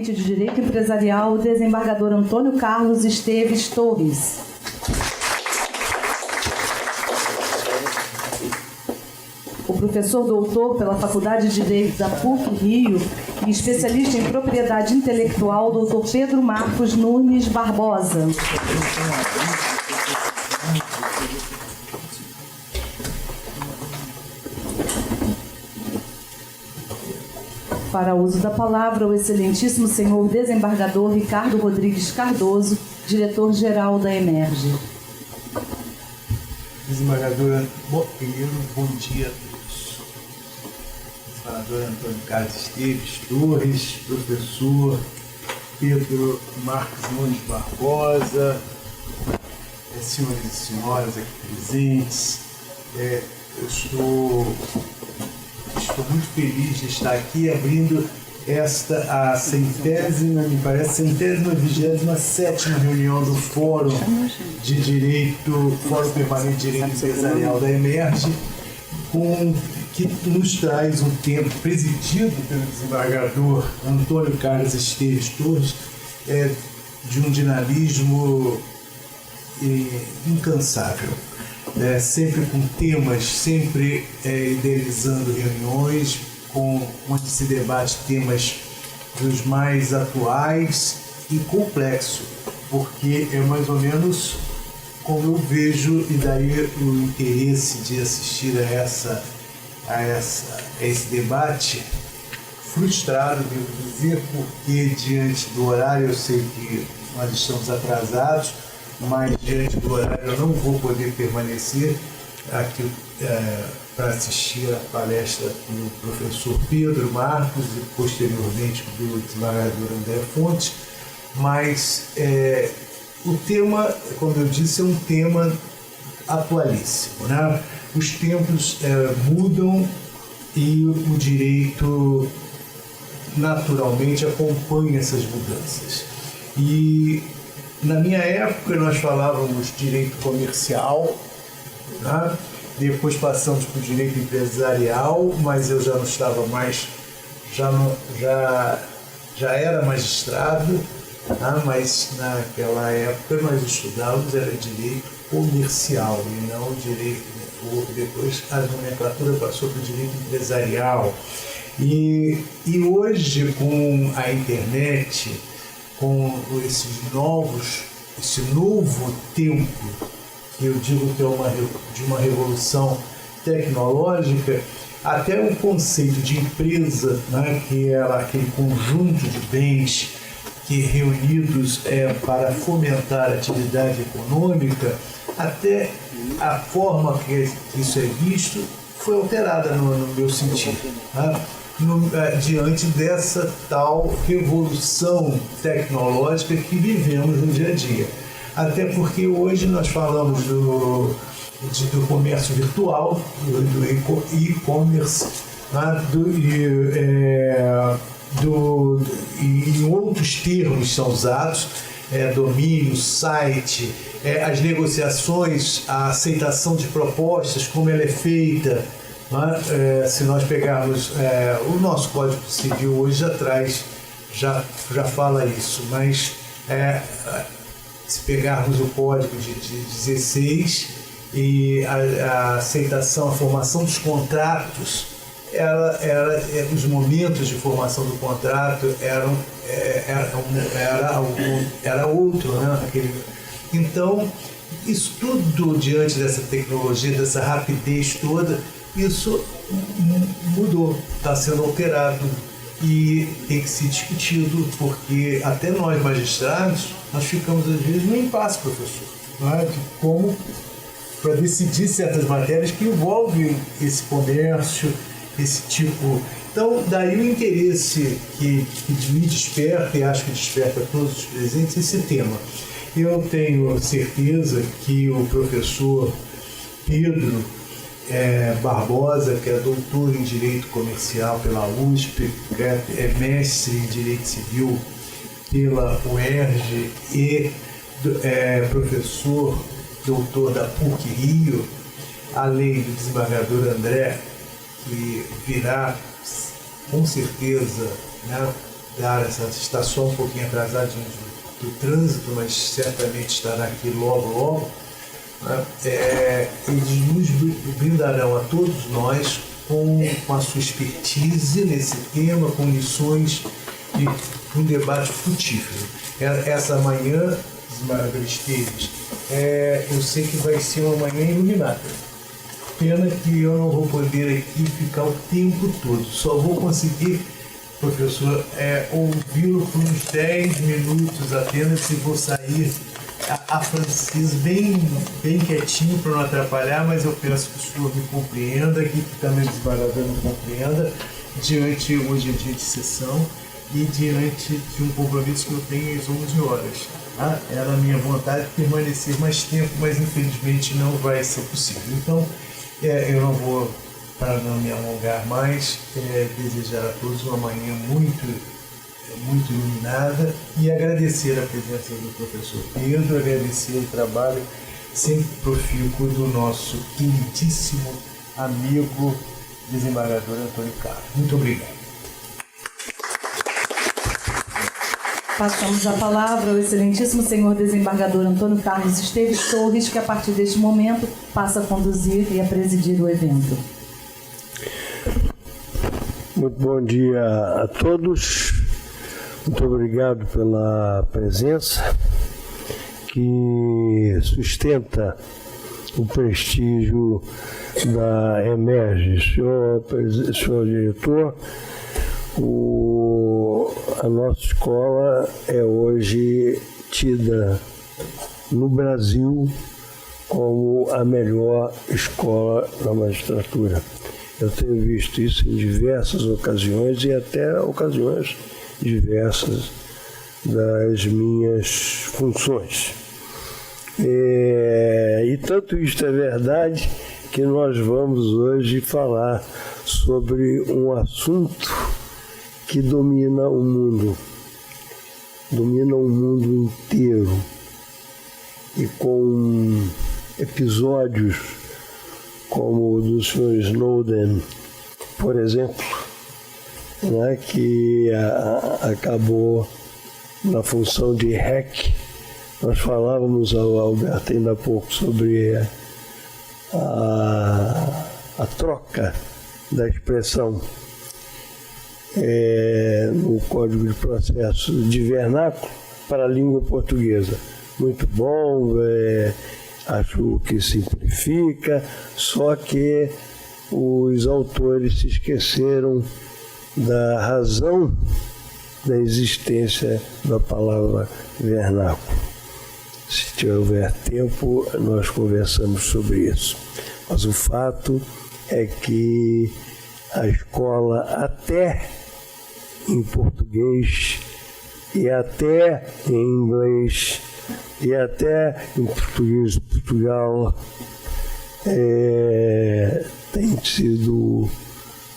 De Direito Empresarial, o desembargador Antônio Carlos Esteves Torres. O professor doutor pela Faculdade de Direito da PUC-Rio e especialista em propriedade intelectual, doutor Pedro Marcos Nunes Barbosa. Para uso da palavra, o excelentíssimo senhor desembargador Ricardo Rodrigues Cardoso, diretor-geral da EMERGE. Desembargadora, primeiro, bom dia a todos. Desembargador Antônio Carlos Esteves Torres, professor Pedro Marcos Nunes Barbosa, senhores e senhoras aqui presentes, eu estou muito feliz de estar aqui abrindo a centésima, me parece, 27ª reunião do Fórum de Direito, Fórum Permanente de Direito Empresarial da EMERGE, que nos traz um tempo presidido pelo desembargador Antônio Carlos Esteves Torres, de um dinamismo incansável. Sempre com temas, sempre idealizando reuniões, onde se debate temas dos mais atuais e complexo, porque é mais ou menos como eu vejo, e daí o interesse de assistir a esse debate, frustrado, devo dizer, porque diante do horário, eu sei que nós estamos atrasados, mas diante do horário eu não vou poder permanecer aqui para assistir a palestra do professor Pedro Marcos e posteriormente do desembargador André Fontes, mas o tema, como eu disse, é um tema atualíssimo, né? Os tempos mudam e o direito naturalmente acompanha essas mudanças. E na minha época nós falávamos direito comercial, né? Depois passamos para o direito empresarial, mas eu já não estava mais, já era magistrado, né? Mas naquela época nós estudávamos era direito comercial e não direito, depois a nomenclatura passou para o direito empresarial. E hoje, com a internet, com esse novo tempo, que eu digo que é de uma revolução tecnológica, até o conceito de empresa, né, que era aquele conjunto de bens que reunidos para fomentar a atividade econômica, até a forma que isso é visto foi alterada no meu sentido, né? Diante dessa tal revolução tecnológica que vivemos no dia a dia. Até porque hoje nós falamos do comércio virtual, do e-commerce, né? E outros termos são usados, domínio, site, as negociações, a aceitação de propostas, como ela é feita. Se nós pegarmos o nosso Código Civil hoje já fala isso, mas se pegarmos o Código de 16 e a aceitação, a formação dos contratos, os momentos de formação do contrato era outro, né? Então, isso tudo diante dessa tecnologia, dessa rapidez toda, isso mudou, está sendo alterado e tem que ser discutido, porque até nós magistrados, nós ficamos às vezes no impasse, professor, não é? De como para decidir certas matérias que envolvem esse comércio, esse tipo. Então, daí o interesse que me desperta, e acho que desperta a todos os presentes, esse tema. Eu tenho certeza que o professor Pedro Barbosa, que é doutor em Direito Comercial pela USP, é mestre em Direito Civil pela UERJ e professor doutor da PUC-Rio, além do desembargador André, que virá com certeza, né, está só um pouquinho atrasado do trânsito, mas certamente estará aqui logo, né? Eles nos brindarão a todos nós com a sua expertise nesse tema, com lições e um debate frutífero. Essa manhã, desembargador Esteves, eu sei que vai ser uma manhã iluminada. Pena que eu não vou poder aqui ficar o tempo todo, só vou conseguir, professor, ouvi-lo por uns 10 minutos apenas, e vou sair a francês bem quietinho para não atrapalhar, mas eu peço que o senhor me compreenda, que também o desembargador me compreenda, diante, hoje é dia de sessão, e diante de um compromisso que eu tenho às 11 horas. Tá? Era a minha vontade permanecer mais tempo, mas infelizmente não vai ser possível. Então, eu não vou, para não me alongar mais, desejar a todos uma manhã muito iluminada e agradecer a presença do professor Pedro, agradecer o trabalho sempre profícuo do nosso queridíssimo amigo desembargador Antônio Carlos. Muito obrigado. Passamos a palavra ao excelentíssimo senhor desembargador Antônio Carlos Esteves Torres, que a partir deste momento passa a conduzir e a presidir o evento. Muito bom dia a todos. Muito obrigado pela presença que sustenta o prestígio da EMERGE. Senhor diretor, a nossa escola é hoje tida no Brasil como a melhor escola da magistratura. Eu tenho visto isso em diversas ocasiões e até ocasiões diversas das minhas funções. E tanto isto é verdade que nós vamos hoje falar sobre um assunto que domina o mundo inteiro, e com episódios como o do Sr. Snowden, por exemplo, né, que acabou na função de hack. Nós falávamos ao Alberto ainda há pouco sobre a troca da expressão no Código de Processo de vernáculo para a língua portuguesa. Muito bom, acho que simplifica, só que os autores se esqueceram da razão da existência da palavra vernáculo. Se houver tempo, nós conversamos sobre isso. Mas o fato é que a escola, até em português, e até em inglês, e até em português de Portugal, tem sido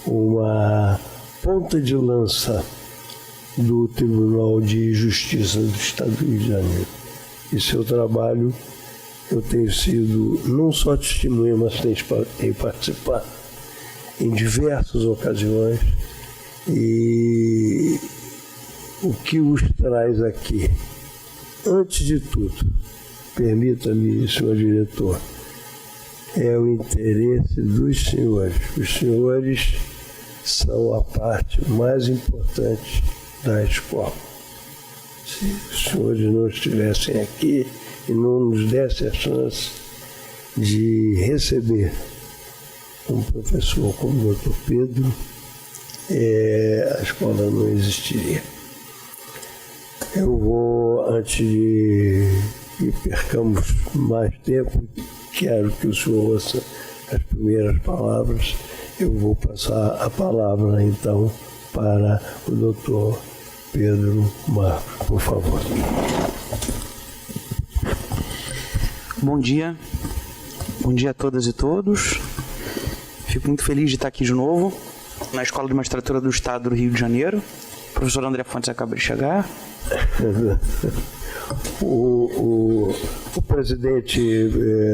uma ponta de lança do Tribunal de Justiça do Estado do Rio de Janeiro. E seu trabalho, eu tenho sido não só testemunha, mas tenho participado em diversas ocasiões. E o que os traz aqui? Antes de tudo, permita-me, senhor diretor, é o interesse dos senhores. Os senhores são a parte mais importante da escola. Se os senhores não estivessem aqui e não nos dessem a chance de receber um professor como o Dr. Pedro, a escola não existiria. Eu vou, antes de que percamos mais tempo, quero que o senhor ouça as primeiras palavras. Eu vou passar a palavra, então, para o doutor Pedro Marcos, por favor. Bom dia a todas e todos. Fico muito feliz de estar aqui de novo, na Escola de Magistratura do Estado do Rio de Janeiro. O professor André Fontes acaba de chegar. O presidente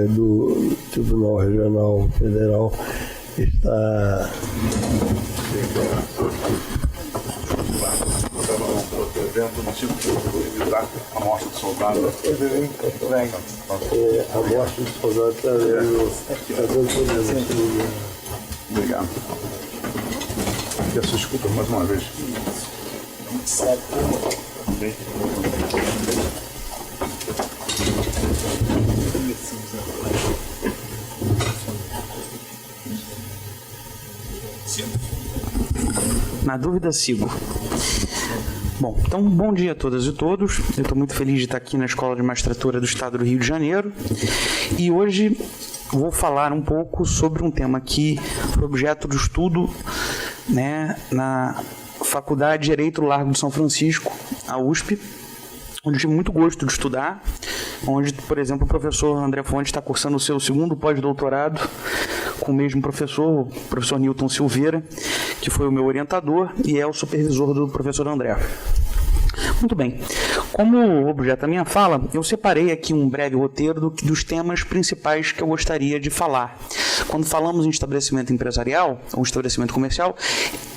do Tribunal Regional Federal está... evento do tipo militar, a morte do soldado. A morte do soldado está vendo. Obrigado. Peço desculpa mais uma vez. Na dúvida, sigo. Bom, então, bom dia a todas e todos. Eu estou muito feliz de estar aqui na Escola de Magistratura do Estado do Rio de Janeiro. E hoje vou falar um pouco sobre um tema que foi objeto de estudo, né, na Faculdade de Direito do Largo de São Francisco, a USP, onde eu tive muito gosto de estudar, onde, por exemplo, o professor André Fontes está cursando o seu segundo pós-doutorado com o mesmo professor, o professor Newton Silveira, que foi o meu orientador e é o supervisor do professor André. Muito bem. Como objeto da minha fala, eu separei aqui um breve roteiro dos temas principais que eu gostaria de falar. Quando falamos em estabelecimento empresarial ou estabelecimento comercial,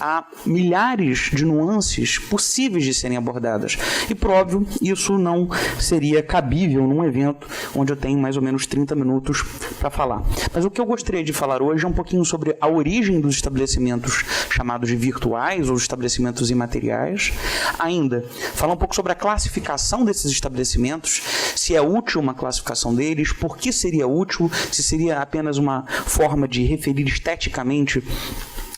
há milhares de nuances possíveis de serem abordadas. E, por óbvio, isso não seria cabível num evento onde eu tenho mais ou menos 30 minutos para falar. Mas o que eu gostaria de falar hoje é um pouquinho sobre a origem dos estabelecimentos chamados de virtuais ou estabelecimentos imateriais. Ainda, falar um pouco sobre a classificação desses estabelecimentos, se é útil uma classificação deles, por que seria útil, se seria apenas uma forma de referir esteticamente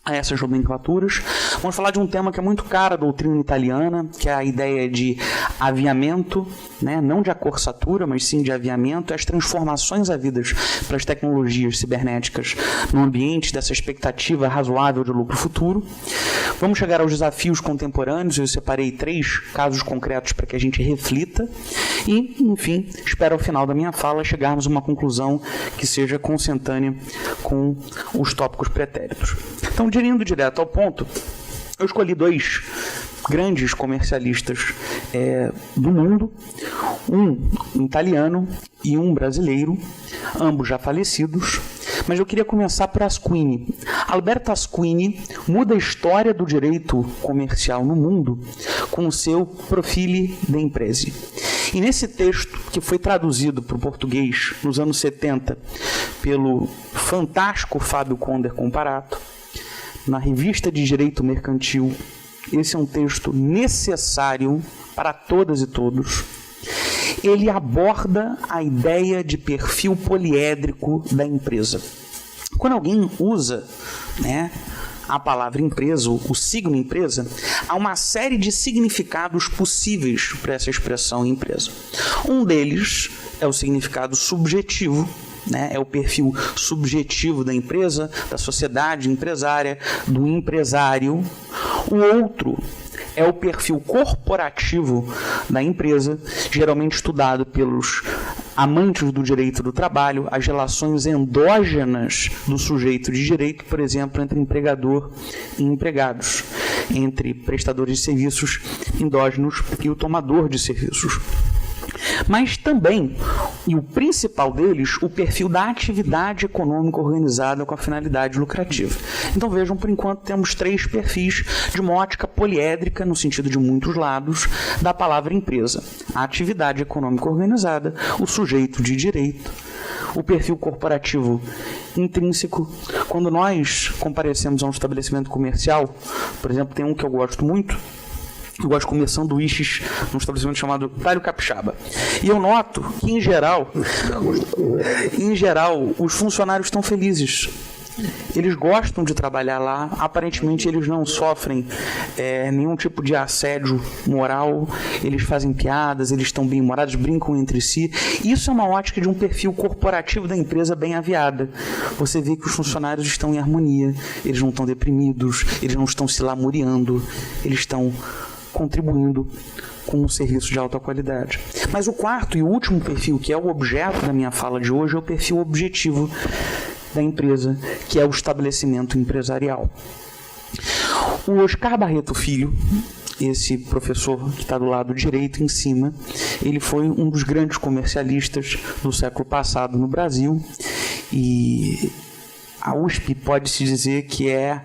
a essas nomenclaturas. Vamos falar de um tema que é muito caro à doutrina italiana, que é a ideia de aviamento, né? Não de acorsatura, mas sim de aviamento, as transformações havidas pelas tecnologias cibernéticas no ambiente dessa expectativa razoável de lucro futuro. Vamos chegar aos desafios contemporâneos. Eu separei 3 casos concretos para que a gente reflita e, enfim, espero ao final da minha fala chegarmos a uma conclusão que seja consentânea com os tópicos pretéritos. Então, indo direto ao ponto, eu escolhi 2 grandes comercialistas do mundo, um italiano e um brasileiro, ambos já falecidos, mas eu queria começar por Asquini. Alberto Asquini muda a história do direito comercial no mundo com o seu Profili de Imprese. E nesse texto, que foi traduzido para o português nos anos 70 pelo fantástico Fábio Conder Comparato, na Revista de Direito Mercantil, esse é um texto necessário para todas e todos. Ele aborda a ideia de perfil poliédrico da empresa. Quando alguém usa, né, a palavra empresa, o signo empresa, há uma série de significados possíveis para essa expressão empresa. Um deles é o significado subjetivo, né? É o perfil subjetivo da empresa, da sociedade empresária, do empresário. O outro é o perfil corporativo da empresa, geralmente estudado pelos amantes do direito do trabalho, as relações endógenas do sujeito de direito, por exemplo, entre empregador e empregados, entre prestadores de serviços endógenos e o tomador de serviços. Mas também, e o principal deles, o perfil da atividade econômica organizada com a finalidade lucrativa. Então vejam, por enquanto temos 3 perfis de uma ótica poliédrica, no sentido de muitos lados, da palavra empresa. A atividade econômica organizada, o sujeito de direito, o perfil corporativo intrínseco. Quando nós comparecemos a um estabelecimento comercial, por exemplo, tem um que eu gosto muito, eu gosto de comer sanduíches num estabelecimento chamado Talho Capixaba. E eu noto que, em geral, os funcionários estão felizes. Eles gostam de trabalhar lá, aparentemente eles não sofrem nenhum tipo de assédio moral, eles fazem piadas, eles estão bem-humorados, brincam entre si. Isso é uma ótica de um perfil corporativo da empresa bem aviada. Você vê que os funcionários estão em harmonia, eles não estão deprimidos, eles não estão se lamuriando, eles estão contribuindo com um serviço de alta qualidade. Mas o quarto e último perfil, que é o objeto da minha fala de hoje, é o perfil objetivo, da empresa, que é o estabelecimento empresarial. O Oscar Barreto Filho, esse professor que está do lado direito em cima, ele foi um dos grandes comercialistas do século passado no Brasil, e a USP pode-se dizer que é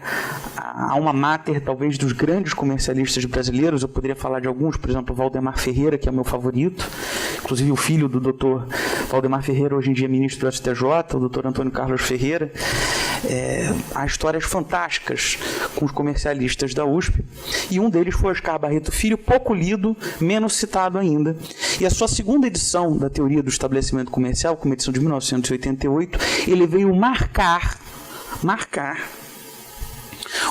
a alma mater, talvez, dos grandes comercialistas brasileiros. Eu poderia falar de alguns, por exemplo, Valdemar Ferreira, que é meu favorito, inclusive o filho do doutor Valdemar Ferreira, hoje em dia ministro do STJ, o doutor Antônio Carlos Ferreira. Há histórias fantásticas com os comercialistas da USP, e um deles foi Oscar Barreto Filho, pouco lido, menos citado ainda. E a sua segunda edição da Teoria do Estabelecimento Comercial, com uma edição de 1988, ele veio marcar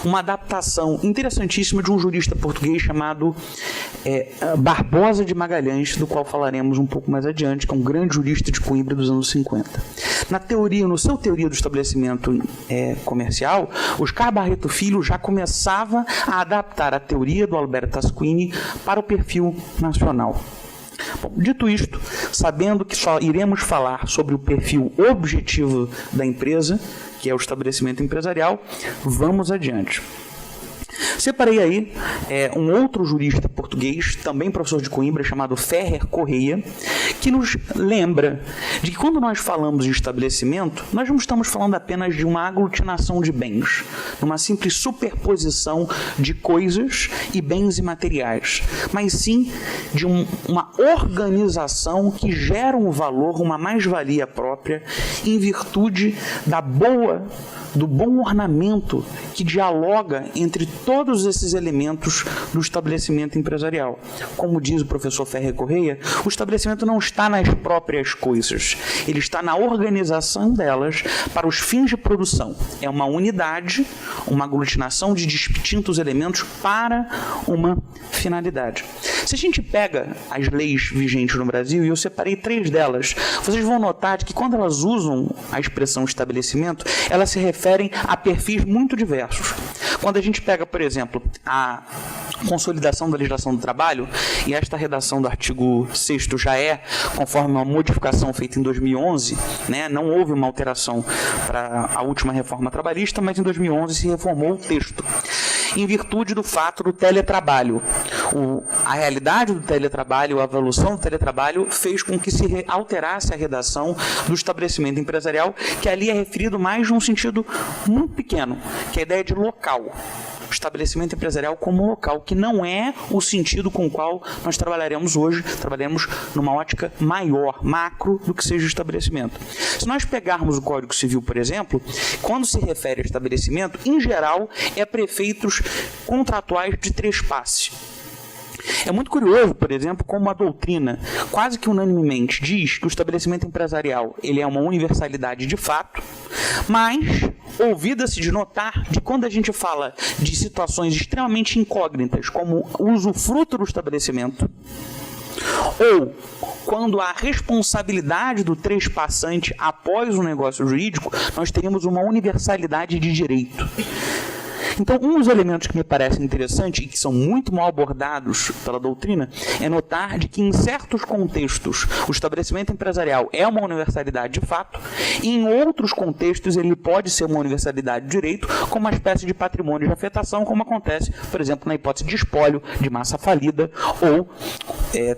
uma adaptação interessantíssima de um jurista português chamado Barbosa de Magalhães, do qual falaremos um pouco mais adiante, que é um grande jurista de Coimbra dos anos 50. No seu Teoria do Estabelecimento Comercial, Oscar Barreto Filho já começava a adaptar a teoria do Alberto Asquini para o perfil nacional. Bom, dito isto, sabendo que só iremos falar sobre o perfil objetivo da empresa, que é o estabelecimento empresarial, vamos adiante. Separei aí um outro jurista português, também professor de Coimbra, chamado Ferrer Correia, que nos lembra de que quando nós falamos de estabelecimento, nós não estamos falando apenas de uma aglutinação de bens, uma simples superposição de coisas e bens imateriais, mas sim de uma organização que gera um valor, uma mais-valia própria, em virtude do bom ornamento que dialoga entre todos esses elementos do estabelecimento empresarial. Como diz o professor Ferrer Correia, o estabelecimento não está nas próprias coisas, ele está na organização delas para os fins de produção. É uma unidade, uma aglutinação de distintos elementos para uma finalidade. Se a gente pega as leis vigentes no Brasil, e eu separei 3 delas, vocês vão notar que quando elas usam a expressão estabelecimento, elas se referem a perfis muito diversos. Quando a gente pega, por exemplo, a consolidação da legislação do trabalho, e esta redação do artigo 6º já conforme uma modificação feita em 2011, não houve uma alteração para a última reforma trabalhista, mas em 2011 se reformou o texto, em virtude do fato do teletrabalho. A realidade do teletrabalho, a evolução do teletrabalho fez com que se alterasse a redação do estabelecimento empresarial, que ali é referido mais num sentido muito pequeno, que é a ideia de local. O estabelecimento empresarial como local, que não é o sentido com o qual nós trabalharemos hoje. Trabalhamos numa ótica maior, macro, do que seja o estabelecimento. Se nós pegarmos o Código Civil, por exemplo, quando se refere a estabelecimento, em geral, é para efeitos contratuais de trespasse. É muito curioso, por exemplo, como a doutrina quase que unanimemente diz que o estabelecimento empresarial ele é uma universalidade de fato, mas ouvida-se de notar de quando a gente fala de situações extremamente incógnitas, como o usufruto do estabelecimento, ou quando há responsabilidade do trespassante após um negócio jurídico, nós teríamos uma universalidade de direito. Então, um dos elementos que me parece interessante e que são muito mal abordados pela doutrina é notar de que em certos contextos o estabelecimento empresarial é uma universalidade de fato e em outros contextos ele pode ser uma universalidade de direito como uma espécie de patrimônio de afetação, como acontece, por exemplo, na hipótese de espólio de massa falida ou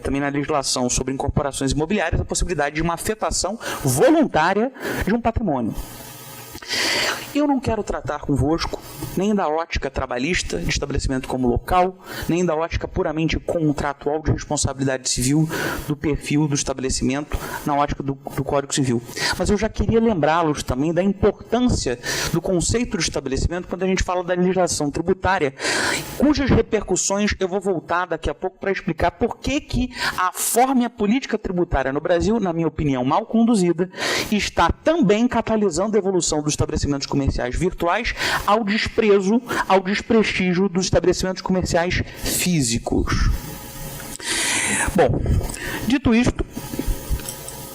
também na legislação sobre incorporações imobiliárias a possibilidade de uma afetação voluntária de um patrimônio. Eu não quero tratar convosco nem da ótica trabalhista de estabelecimento como local, nem da ótica puramente contratual de responsabilidade civil do perfil do estabelecimento na ótica do Código Civil. Mas eu já queria lembrá-los também da importância do conceito de estabelecimento quando a gente fala da legislação tributária, cujas repercussões eu vou voltar daqui a pouco para explicar por que a forma e a política tributária no Brasil, na minha opinião, mal conduzida, está também catalisando a evolução dos estabelecimentos comerciais virtuais ao desprezo, ao desprestígio dos estabelecimentos comerciais físicos. Bom, dito isto,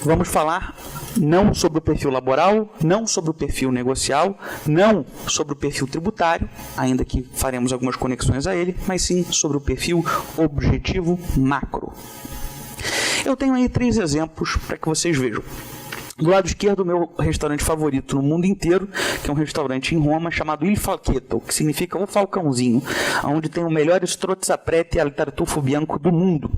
vamos falar não sobre o perfil laboral, não sobre o perfil negocial, não sobre o perfil tributário, ainda que faremos algumas conexões a ele, mas sim sobre o perfil objetivo macro. Eu tenho aí 3 exemplos para que vocês vejam. Do lado esquerdo, o meu restaurante favorito no mundo inteiro, que é um restaurante em Roma chamado Il Falchetto, que significa o Falcãozinho, onde tem o melhor strozzaprete al tartufo bianco do mundo.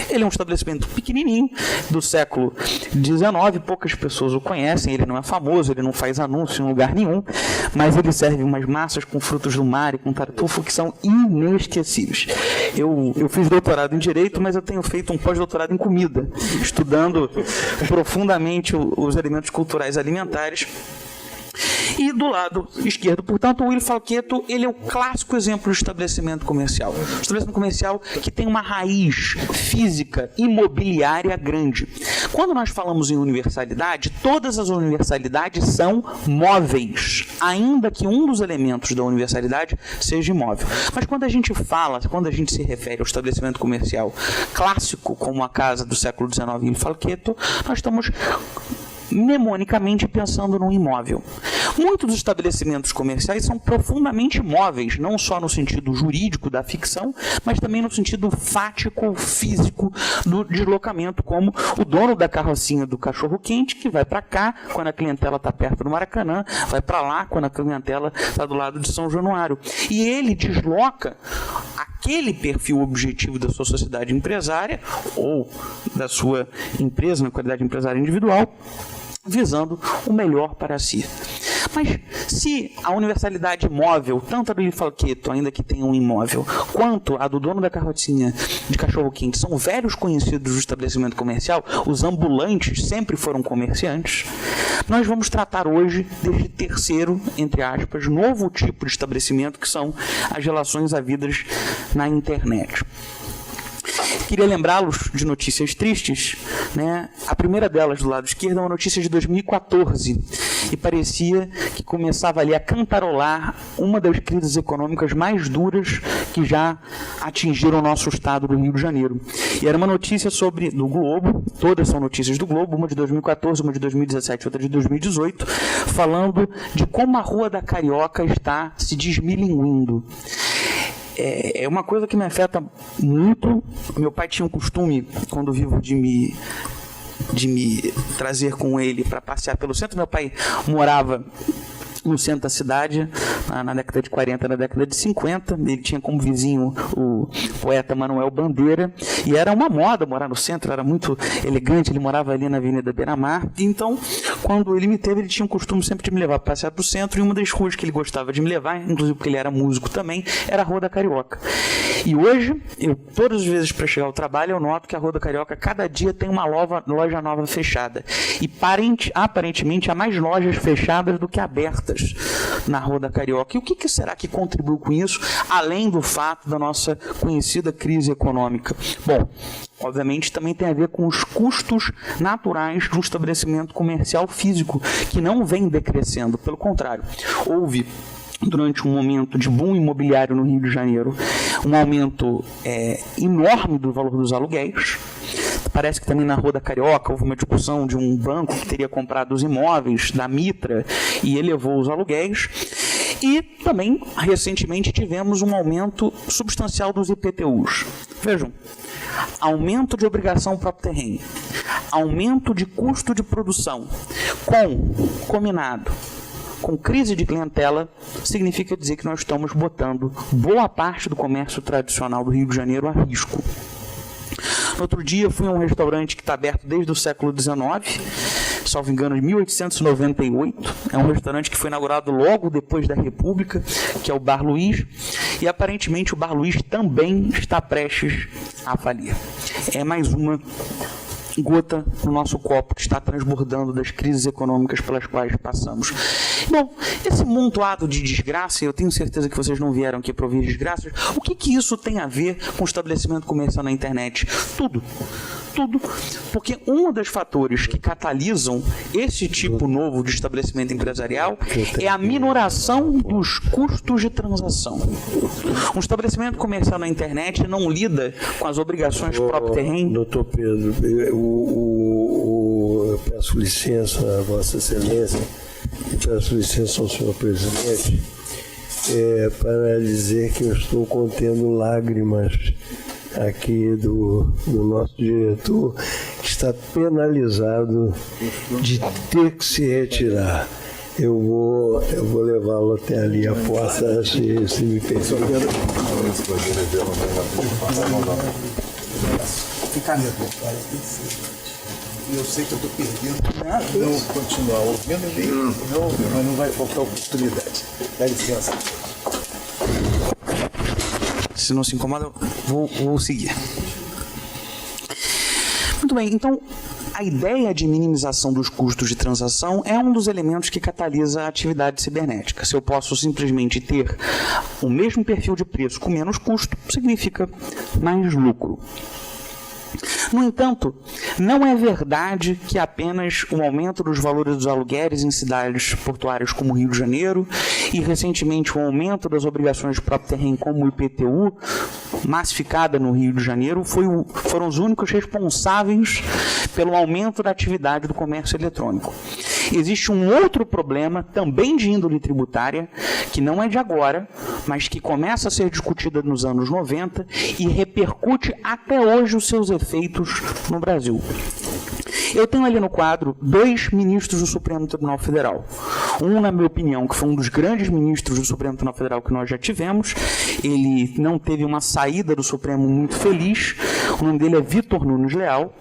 Ele é um estabelecimento pequenininho, do século XIX, poucas pessoas o conhecem, ele não é famoso, ele não faz anúncio em lugar nenhum, mas ele serve umas massas com frutos do mar e com tartufo que são inesquecíveis. Eu fiz doutorado em Direito, mas eu tenho feito um pós-doutorado em comida, estudando profundamente os elementos culturais alimentares. E do lado esquerdo, portanto, o Il Falchetto, ele é o clássico exemplo de estabelecimento comercial. Estabelecimento comercial que tem uma raiz física, imobiliária grande. Quando nós falamos em universalidade, todas as universalidades são móveis, ainda que um dos elementos da universalidade seja imóvel. Mas quando a gente se refere ao estabelecimento comercial clássico, como a casa do século XIX Il Falchetto, nós estamos mnemonicamente pensando num imóvel. Muitos dos estabelecimentos comerciais são profundamente móveis, não só no sentido jurídico da ficção, mas também no sentido fático, físico do deslocamento, como o dono da carrocinha do cachorro-quente, que vai para cá quando a clientela está perto do Maracanã, vai para lá quando a clientela está do lado de São Januário. E ele desloca aquele perfil objetivo da sua sociedade empresária ou da sua empresa, na qualidade empresária individual, visando o melhor para si. Mas se a universalidade móvel, tanto a do Il Falchetto, ainda que tenha um imóvel, quanto a do dono da carrocinha de cachorro-quente são velhos conhecidos do estabelecimento comercial, os ambulantes sempre foram comerciantes, nós vamos tratar hoje deste terceiro, entre aspas, novo tipo de estabelecimento, que são as relações havidas na internet. Queria lembrá-los de notícias tristes, né? A primeira delas, do lado esquerdo, é uma notícia de 2014, e parecia que começava ali a cantarolar uma das crises econômicas mais duras que já atingiram o nosso estado do Rio de Janeiro. E era uma notícia do Globo, todas são notícias do Globo, uma de 2014, uma de 2017, outra de 2018, falando de como a Rua da Carioca está se desmilinguindo. É uma coisa que me afeta muito. Meu pai tinha um costume, quando vivo, de me trazer com ele para passear pelo centro. Meu pai morava no centro da cidade, na década de 40, na década de 50. Ele tinha como vizinho o poeta Manuel Bandeira, e era uma moda morar no centro, era muito elegante. Ele morava ali na Avenida Beira-Mar, e então, quando ele me teve, ele tinha um costume sempre de me levar para passear para o centro, e uma das ruas que ele gostava de me levar, inclusive porque ele era músico também, era a Rua da Carioca. E hoje, todas as vezes para chegar ao trabalho, eu noto que a Rua da Carioca, cada dia tem uma loja nova fechada, e aparentemente há mais lojas fechadas do que abertas na Rua da Carioca. E o que será que contribuiu com isso, além do fato da nossa conhecida crise econômica? Bom, obviamente também tem a ver com os custos naturais de um estabelecimento comercial físico, que não vem decrescendo, pelo contrário. Houve, durante um momento de boom imobiliário no Rio de Janeiro, um aumento enorme do valor dos aluguéis. Parece que também na Rua da Carioca houve uma discussão de um banco que teria comprado os imóveis da Mitra e elevou os aluguéis. E também, recentemente, tivemos um aumento substancial dos IPTUs. Vejam, aumento de obrigação próprio terreno, aumento de custo de produção, combinado com crise de clientela, significa dizer que nós estamos botando boa parte do comércio tradicional do Rio de Janeiro a risco. No outro dia, fui a um restaurante que está aberto desde o século XIX, salvo engano, de 1898. É um restaurante que foi inaugurado logo depois da República, que é o Bar Luiz, e aparentemente o Bar Luiz também está prestes a falir. É mais uma gota no nosso copo que está transbordando das crises econômicas pelas quais passamos. Bom, esse montoado de desgraça, eu tenho certeza que vocês não vieram aqui para ouvir desgraças. O que isso tem a ver com o estabelecimento comercial na internet? Tudo. Porque um dos fatores que catalisam esse tipo novo de estabelecimento empresarial é a minoração dos custos de transação. Um estabelecimento comercial na internet não lida com as obrigações próprio terreno. Doutor Pedro, eu peço licença a Vossa Excelência, e peço licença ao senhor presidente, para dizer que eu estou contendo lágrimas aqui do nosso diretor, que está penalizado de ter que se retirar. Eu vou levá-lo até ali a porta, se me permite. Ficar medo. Eu sei que eu estou perdendo nada. Não continuar ouvindo e não ouvir, mas não vai faltar oportunidade. Dá licença. Se não se incomoda, vou seguir. Muito bem, então a ideia de minimização dos custos de transação é um dos elementos que catalisa a atividade cibernética. Se eu posso simplesmente ter o mesmo perfil de preço com menos custo, significa mais lucro. No entanto, não é verdade que apenas o aumento dos valores dos aluguéis em cidades portuárias como Rio de Janeiro e, recentemente, o aumento das obrigações de próprio terreno como o IPTU, massificada no Rio de Janeiro, foram os únicos responsáveis pelo aumento da atividade do comércio eletrônico. Existe um outro problema, também de índole tributária, que não é de agora, mas que começa a ser discutida nos anos 90 e repercute até hoje os seus efeitos no Brasil. Eu tenho ali no quadro 2 ministros do Supremo Tribunal Federal. Um, na minha opinião, que foi um dos grandes ministros do Supremo Tribunal Federal que nós já tivemos. Ele não teve uma saída do Supremo muito feliz. O nome dele é Vitor Nunes Leal.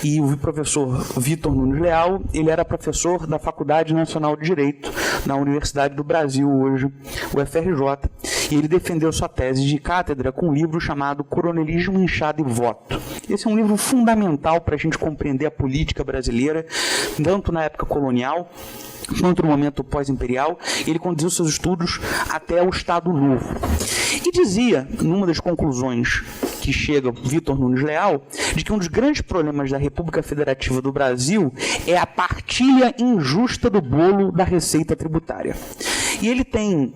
E o professor Vitor Nunes Leal, ele era professor da Faculdade Nacional de Direito da Universidade do Brasil, hoje, o FRJ. E ele defendeu sua tese de cátedra com um livro chamado Coronelismo, Inchada e Voto. Esse é um livro fundamental para a gente compreender a política brasileira, tanto na época colonial quanto no momento pós-imperial. Ele conduziu seus estudos até o Estado Novo. E dizia, numa das conclusões que chega Vitor Nunes Leal, de que um dos grandes problemas da República Federativa do Brasil é a partilha injusta do bolo da receita tributária. E ele tem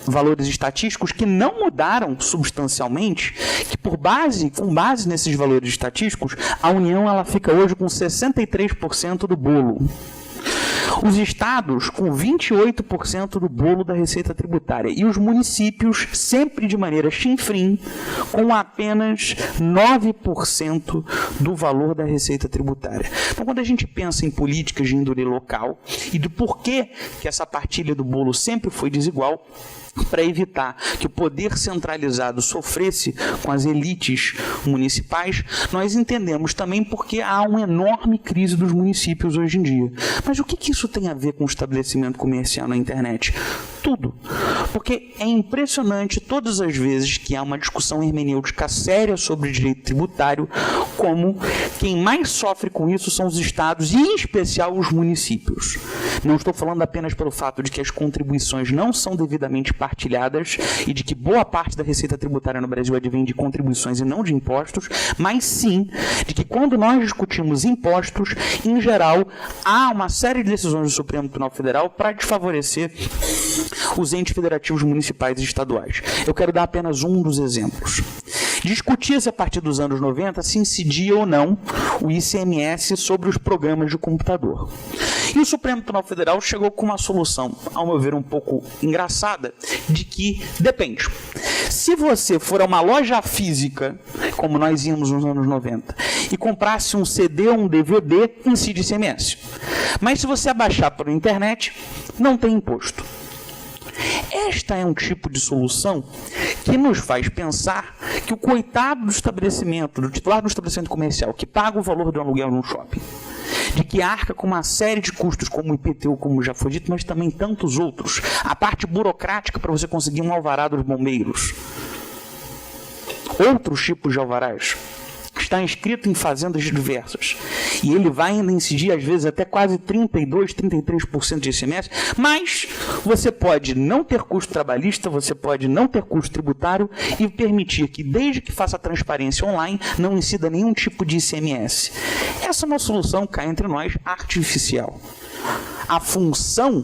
valores estatísticos que não mudaram substancialmente, que com base nesses valores estatísticos, a União ela fica hoje com 63% do bolo. Os estados com 28% do bolo da receita tributária e os municípios, sempre de maneira chinfrim, com apenas 9% do valor da receita tributária. Então, quando a gente pensa em políticas de índole local e do porquê que essa partilha do bolo sempre foi desigual, para evitar que o poder centralizado sofresse com as elites municipais, nós entendemos também porque há uma enorme crise dos municípios hoje em dia. Mas o que isso tem a ver com o estabelecimento comercial na internet? Tudo. Porque é impressionante todas as vezes que há uma discussão hermenêutica séria sobre direito tributário, como quem mais sofre com isso são os estados e, em especial, os municípios. Não estou falando apenas pelo fato de que as contribuições não são devidamente partilhadas e de que boa parte da receita tributária no Brasil advém de contribuições e não de impostos, mas sim de que quando nós discutimos impostos, em geral, há uma série de decisões do Supremo Tribunal Federal para desfavorecer os entes federativos municipais e estaduais. Eu quero dar apenas um dos exemplos. Discutia-se a partir dos anos 90 se incidia ou não o ICMS sobre os programas de computador. E o Supremo Tribunal Federal chegou com uma solução, ao meu ver, um pouco engraçada, de que depende. Se você for a uma loja física, como nós íamos nos anos 90, e comprasse um CD ou um DVD, incide ICMS. Mas se você abaixar pela internet, não tem imposto. Esta é um tipo de solução que nos faz pensar que o coitado do estabelecimento, do titular do estabelecimento comercial, que paga o valor do aluguel num shopping, de que arca com uma série de custos, como o IPTU, como já foi dito, mas também tantos outros, a parte burocrática para você conseguir um alvará dos bombeiros, outros tipos de alvarás, está inscrito em fazendas diversas. E ele vai ainda incidir, às vezes, até quase 32%, 33% de ICMS, mas você pode não ter custo trabalhista, você pode não ter custo tributário e permitir que, desde que faça transparência online, não incida nenhum tipo de ICMS. Essa é uma solução, cá entre nós, artificial. A função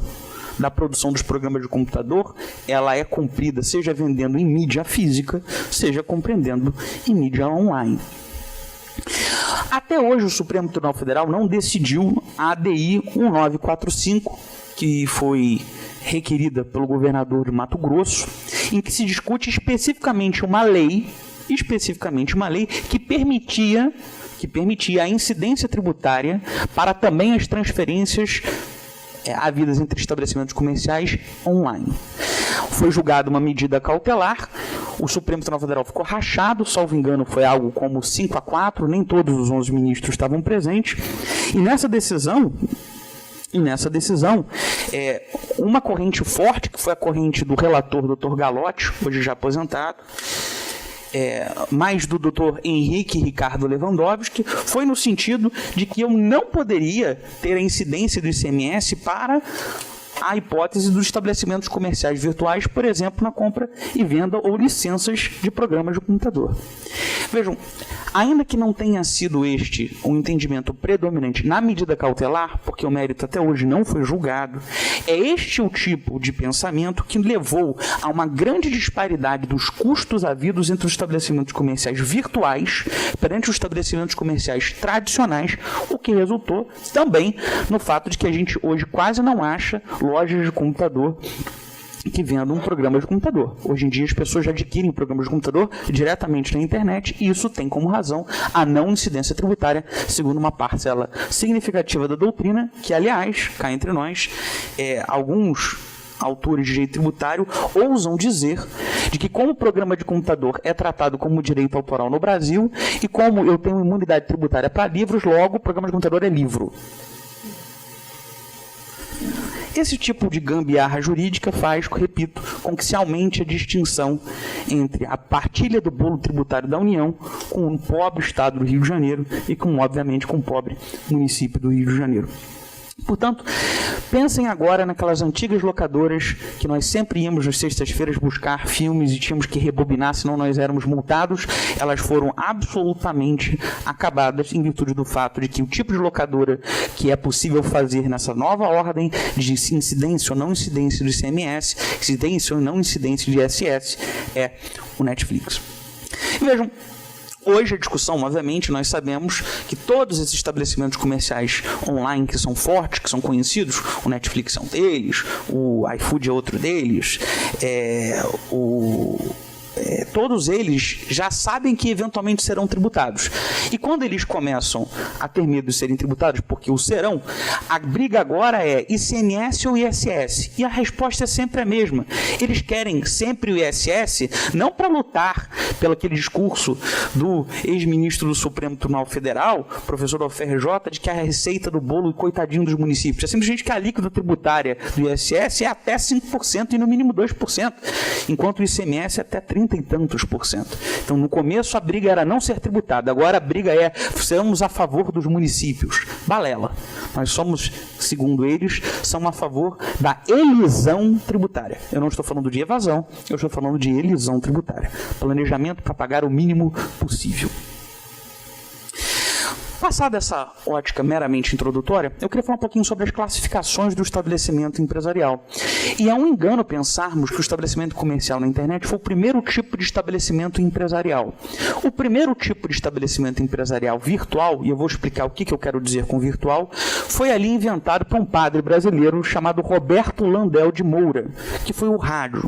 da produção dos programas de computador, ela é cumprida, seja vendendo em mídia física, seja compreendendo em mídia online. Até hoje, o Supremo Tribunal Federal não decidiu a ADI 1945, que foi requerida pelo governador de Mato Grosso, em que se discute especificamente uma lei que permitia que permitia a incidência tributária para também as transferências havidas entre estabelecimentos comerciais online. Foi julgada uma medida cautelar, o Supremo Tribunal Federal ficou rachado, salvo engano foi algo como 5-4, nem todos os 11 ministros estavam presentes, e nessa decisão, uma corrente forte, que foi a corrente do relator Dr. Galotti, hoje já aposentado, mais do Dr. Henrique Ricardo Lewandowski, foi no sentido de que eu não poderia ter a incidência do ICMS para a hipótese dos estabelecimentos comerciais virtuais, por exemplo, na compra e venda ou licenças de programas de computador. Vejam, ainda que não tenha sido este um entendimento predominante na medida cautelar, porque o mérito até hoje não foi julgado, é este o tipo de pensamento que levou a uma grande disparidade dos custos havidos entre os estabelecimentos comerciais virtuais perante os estabelecimentos comerciais tradicionais, o que resultou também no fato de que a gente hoje quase não acha lojas de computador que vendam um programa de computador. Hoje em dia as pessoas já adquirem programas de computador diretamente na internet e isso tem como razão a não incidência tributária, segundo uma parcela significativa da doutrina, que aliás, cá entre nós, alguns autores de direito tributário ousam dizer de que como o programa de computador é tratado como direito autoral no Brasil e como eu tenho imunidade tributária para livros, logo o programa de computador é livro. Esse tipo de gambiarra jurídica faz, repito, com que se aumente a distinção entre a partilha do bolo tributário da União com o pobre Estado do Rio de Janeiro e, obviamente, com o pobre município do Rio de Janeiro. Portanto, pensem agora naquelas antigas locadoras que nós sempre íamos nas sextas-feiras buscar filmes e tínhamos que rebobinar, senão nós éramos multados. Elas foram absolutamente acabadas em virtude do fato de que o tipo de locadora que é possível fazer nessa nova ordem de incidência ou não incidência do ICMS, incidência ou não incidência de ISS, é o Netflix. E vejam, hoje a discussão, obviamente, nós sabemos que todos esses estabelecimentos comerciais online que são fortes, que são conhecidos, o Netflix é um deles, o iFood é outro deles, todos eles já sabem que eventualmente serão tributados. E quando eles começam a ter medo de serem tributados, porque o serão, a briga agora é ICMS ou ISS? E a resposta é sempre a mesma. Eles querem sempre o ISS, não para lutar pelo aquele discurso do ex-ministro do Supremo Tribunal Federal, professor da UFRJ, de que a receita do bolo, coitadinho dos municípios, é simplesmente que a alíquota tributária do ISS é até 5% e no mínimo 2%, enquanto o ICMS é até 30 e tantos por cento. Então, no começo, a briga era não ser tributada. Agora, a briga é, somos a favor dos municípios. Balela. Nós somos, segundo eles, são a favor da elisão tributária. Eu não estou falando de evasão, eu estou falando de elisão tributária. Planejamento para pagar o mínimo possível. Passada essa ótica meramente introdutória, eu queria falar um pouquinho sobre as classificações do estabelecimento empresarial. E é um engano pensarmos que o estabelecimento comercial na internet foi o primeiro tipo de estabelecimento empresarial. O primeiro tipo de estabelecimento empresarial virtual, e eu vou explicar o que eu quero dizer com virtual, foi ali inventado por um padre brasileiro chamado Roberto Landel de Moura, que foi o rádio.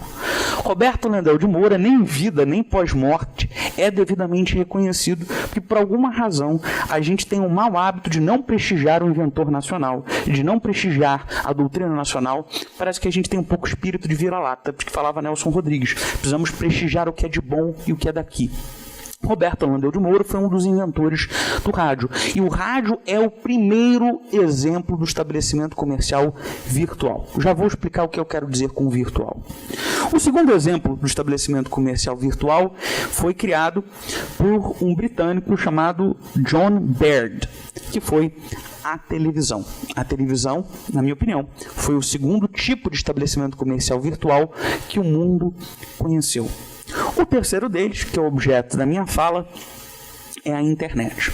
Roberto Landel de Moura, nem em vida, nem pós-morte, é devidamente reconhecido, porque por alguma razão a gente tem um mau hábito de não prestigiar o inventor nacional, de não prestigiar a doutrina nacional. Parece que a gente tem um pouco espírito de vira-lata, porque falava Nelson Rodrigues. Precisamos prestigiar o que é de bom e o que é daqui. Roberto Landel de Moura foi um dos inventores do rádio. E o rádio é o primeiro exemplo do estabelecimento comercial virtual. Já vou explicar o que eu quero dizer com virtual. O segundo exemplo do estabelecimento comercial virtual foi criado por um britânico chamado John Baird, que foi a televisão. A televisão, na minha opinião, foi o segundo tipo de estabelecimento comercial virtual que o mundo conheceu. O terceiro deles, que é o objeto da minha fala, é a internet.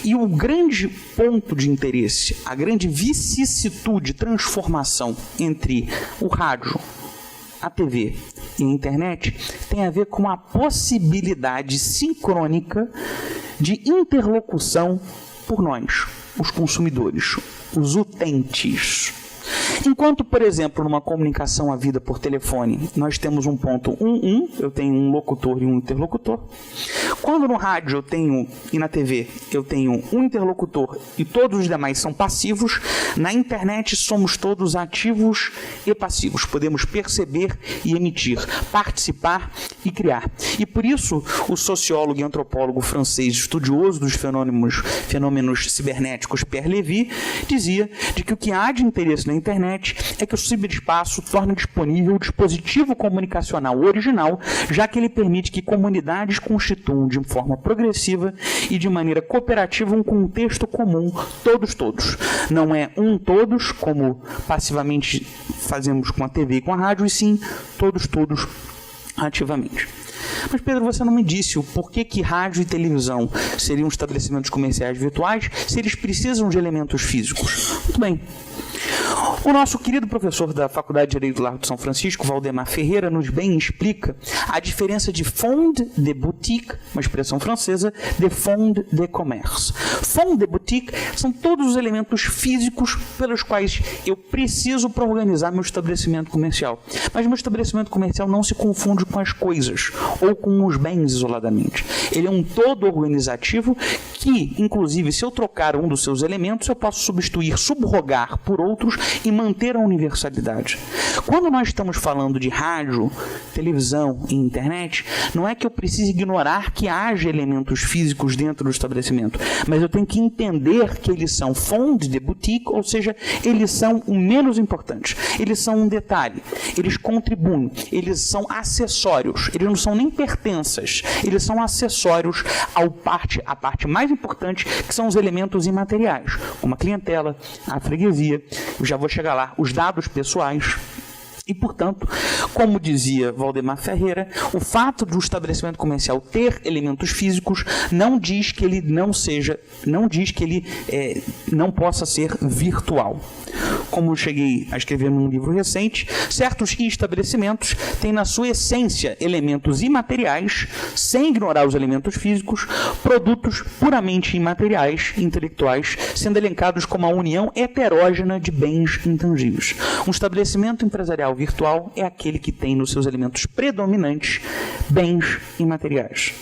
E o grande ponto de interesse, a grande vicissitude, transformação entre o rádio, a TV e a internet tem a ver com a possibilidade sincrônica de interlocução por nós, os consumidores, os utentes. Enquanto, por exemplo, numa comunicação havida por telefone, nós temos um ponto 11, eu tenho um locutor e um interlocutor. Quando no rádio eu tenho, e na TV, eu tenho um interlocutor e todos os demais são passivos, na internet somos todos ativos e passivos. Podemos perceber e emitir, participar e criar. E por isso, o sociólogo e antropólogo francês, estudioso dos fenômenos cibernéticos, Pierre Levy, dizia de que o que há de interesse na internet é que o ciberespaço torna disponível o dispositivo comunicacional original, já que ele permite que comunidades constituam de forma progressiva e de maneira cooperativa um contexto comum, todos. Não é um todos, como passivamente fazemos com a TV e com a rádio, e sim todos ativamente. Mas, Pedro, você não me disse o porquê que rádio e televisão seriam estabelecimentos comerciais virtuais se eles precisam de elementos físicos. Muito bem. O nosso querido professor da Faculdade de Direito do Largo de São Francisco, Valdemar Ferreira, nos bem explica a diferença de fonds de boutique, uma expressão francesa, de fonds de commerce. Fonds de boutique são todos os elementos físicos pelos quais eu preciso para organizar meu estabelecimento comercial. Mas meu estabelecimento comercial não se confunde com as coisas ou com os bens isoladamente. Ele é um todo organizativo que, inclusive, se eu trocar um dos seus elementos, eu posso subrogar por outros e manter a universalidade. Quando nós estamos falando de rádio, televisão e internet, não é que eu precise ignorar que haja elementos físicos dentro do estabelecimento, mas eu tenho que entender que eles são fonds de boutique, ou seja, eles são o menos importantes. Eles são um detalhe, eles contribuem, eles são acessórios, eles não são nem pertenças, eles são acessórios à parte mais importante, que são os elementos imateriais, como a clientela, a freguesia, eu já vou chegar lá, os dados pessoais. E, portanto, como dizia Valdemar Ferreira, o fato de um estabelecimento comercial ter elementos físicos não diz que ele não possa ser virtual. Como eu cheguei a escrever num livro recente, certos estabelecimentos têm na sua essência elementos imateriais, sem ignorar os elementos físicos, produtos puramente imateriais, intelectuais, sendo elencados como a união heterógena de bens intangíveis. Um estabelecimento empresarial virtual é aquele que tem nos seus elementos predominantes bens imateriais.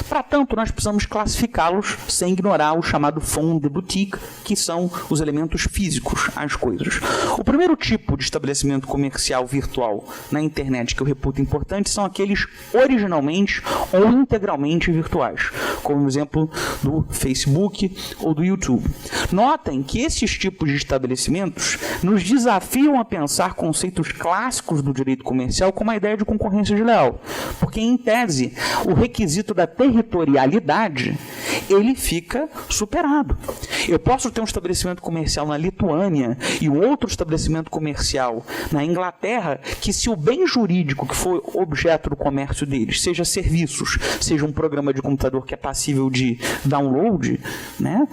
Para tanto, nós precisamos classificá-los sem ignorar o chamado fond de boutique, que são os elementos físicos, as coisas. O primeiro tipo de estabelecimento comercial virtual na internet que eu reputo importante são aqueles originalmente ou integralmente virtuais, como o exemplo do Facebook ou do YouTube. Notem que esses tipos de estabelecimentos nos desafiam a pensar conceitos clássicos do direito comercial como a ideia de concorrência desleal, porque, em tese, o requisito da territorialidade, ele fica superado. Eu posso ter um estabelecimento comercial na Lituânia e um outro estabelecimento comercial na Inglaterra que, se o bem jurídico que foi objeto do comércio deles, seja serviços, seja um programa de computador que é passível de download, né?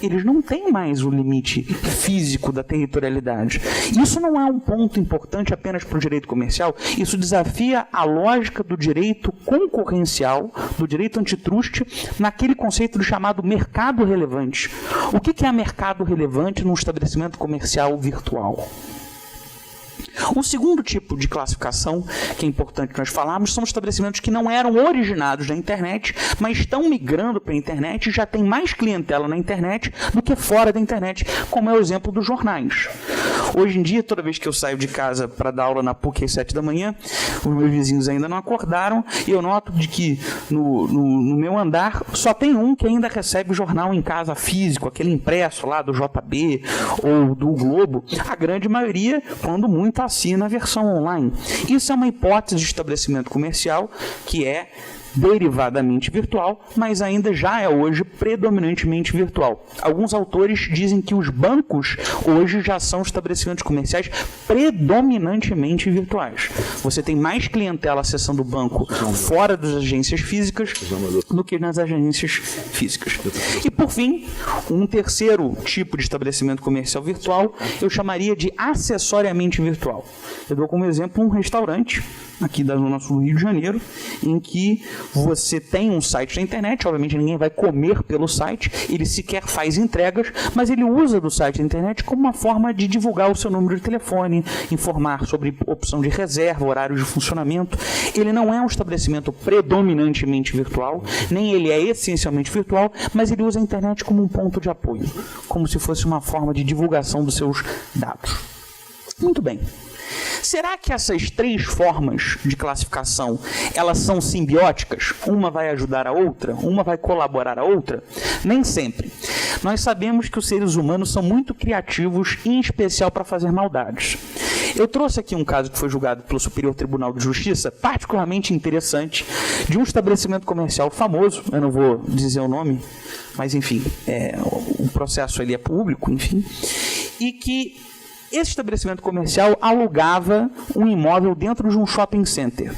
Eles não têm mais o limite físico da territorialidade. Isso não é um ponto importante apenas para o direito comercial, isso desafia a lógica do direito concorrencial, do direito antitruste, naquele conceito do chamado mercado relevante. O que é mercado relevante num estabelecimento comercial virtual? O segundo tipo de classificação, que é importante nós falarmos, são estabelecimentos que não eram originados na internet, mas estão migrando para a internet e já tem mais clientela na internet do que fora da internet, como é o exemplo dos jornais. Hoje em dia, toda vez que eu saio de casa para dar aula na PUC às 7 da manhã, os meus vizinhos ainda não acordaram e eu noto de que no meu andar só tem um que ainda recebe jornal em casa físico, aquele impresso lá do JB ou do Globo. A grande maioria, quando muito, assina a versão online. Isso é uma hipótese de estabelecimento comercial que é derivadamente virtual, mas ainda já é hoje predominantemente virtual. Alguns autores dizem que os bancos hoje já são estabelecimentos comerciais predominantemente virtuais. Você tem mais clientela acessando o banco fora das agências físicas do que nas agências físicas. E, por fim, um terceiro tipo de estabelecimento comercial virtual eu chamaria de acessoriamente virtual. Eu dou como exemplo um restaurante aqui da Zona Sul do Rio de Janeiro, em que você tem um site na internet, obviamente ninguém vai comer pelo site, ele sequer faz entregas, mas ele usa do site da internet como uma forma de divulgar o seu número de telefone, informar sobre opção de reserva, horários de funcionamento. Ele não é um estabelecimento predominantemente virtual, nem ele é essencialmente virtual, mas ele usa a internet como um ponto de apoio, como se fosse uma forma de divulgação dos seus dados. Muito bem. Será que essas três formas de classificação, elas são simbióticas? Uma vai ajudar a outra? Uma vai colaborar a outra? Nem sempre. Nós sabemos que os seres humanos são muito criativos, em especial para fazer maldades. Eu trouxe aqui um caso que foi julgado pelo Superior Tribunal de Justiça, particularmente interessante, de um estabelecimento comercial famoso, eu não vou dizer o nome, mas enfim, o processo ali é público, enfim, e que esse estabelecimento comercial alugava um imóvel dentro de um shopping center.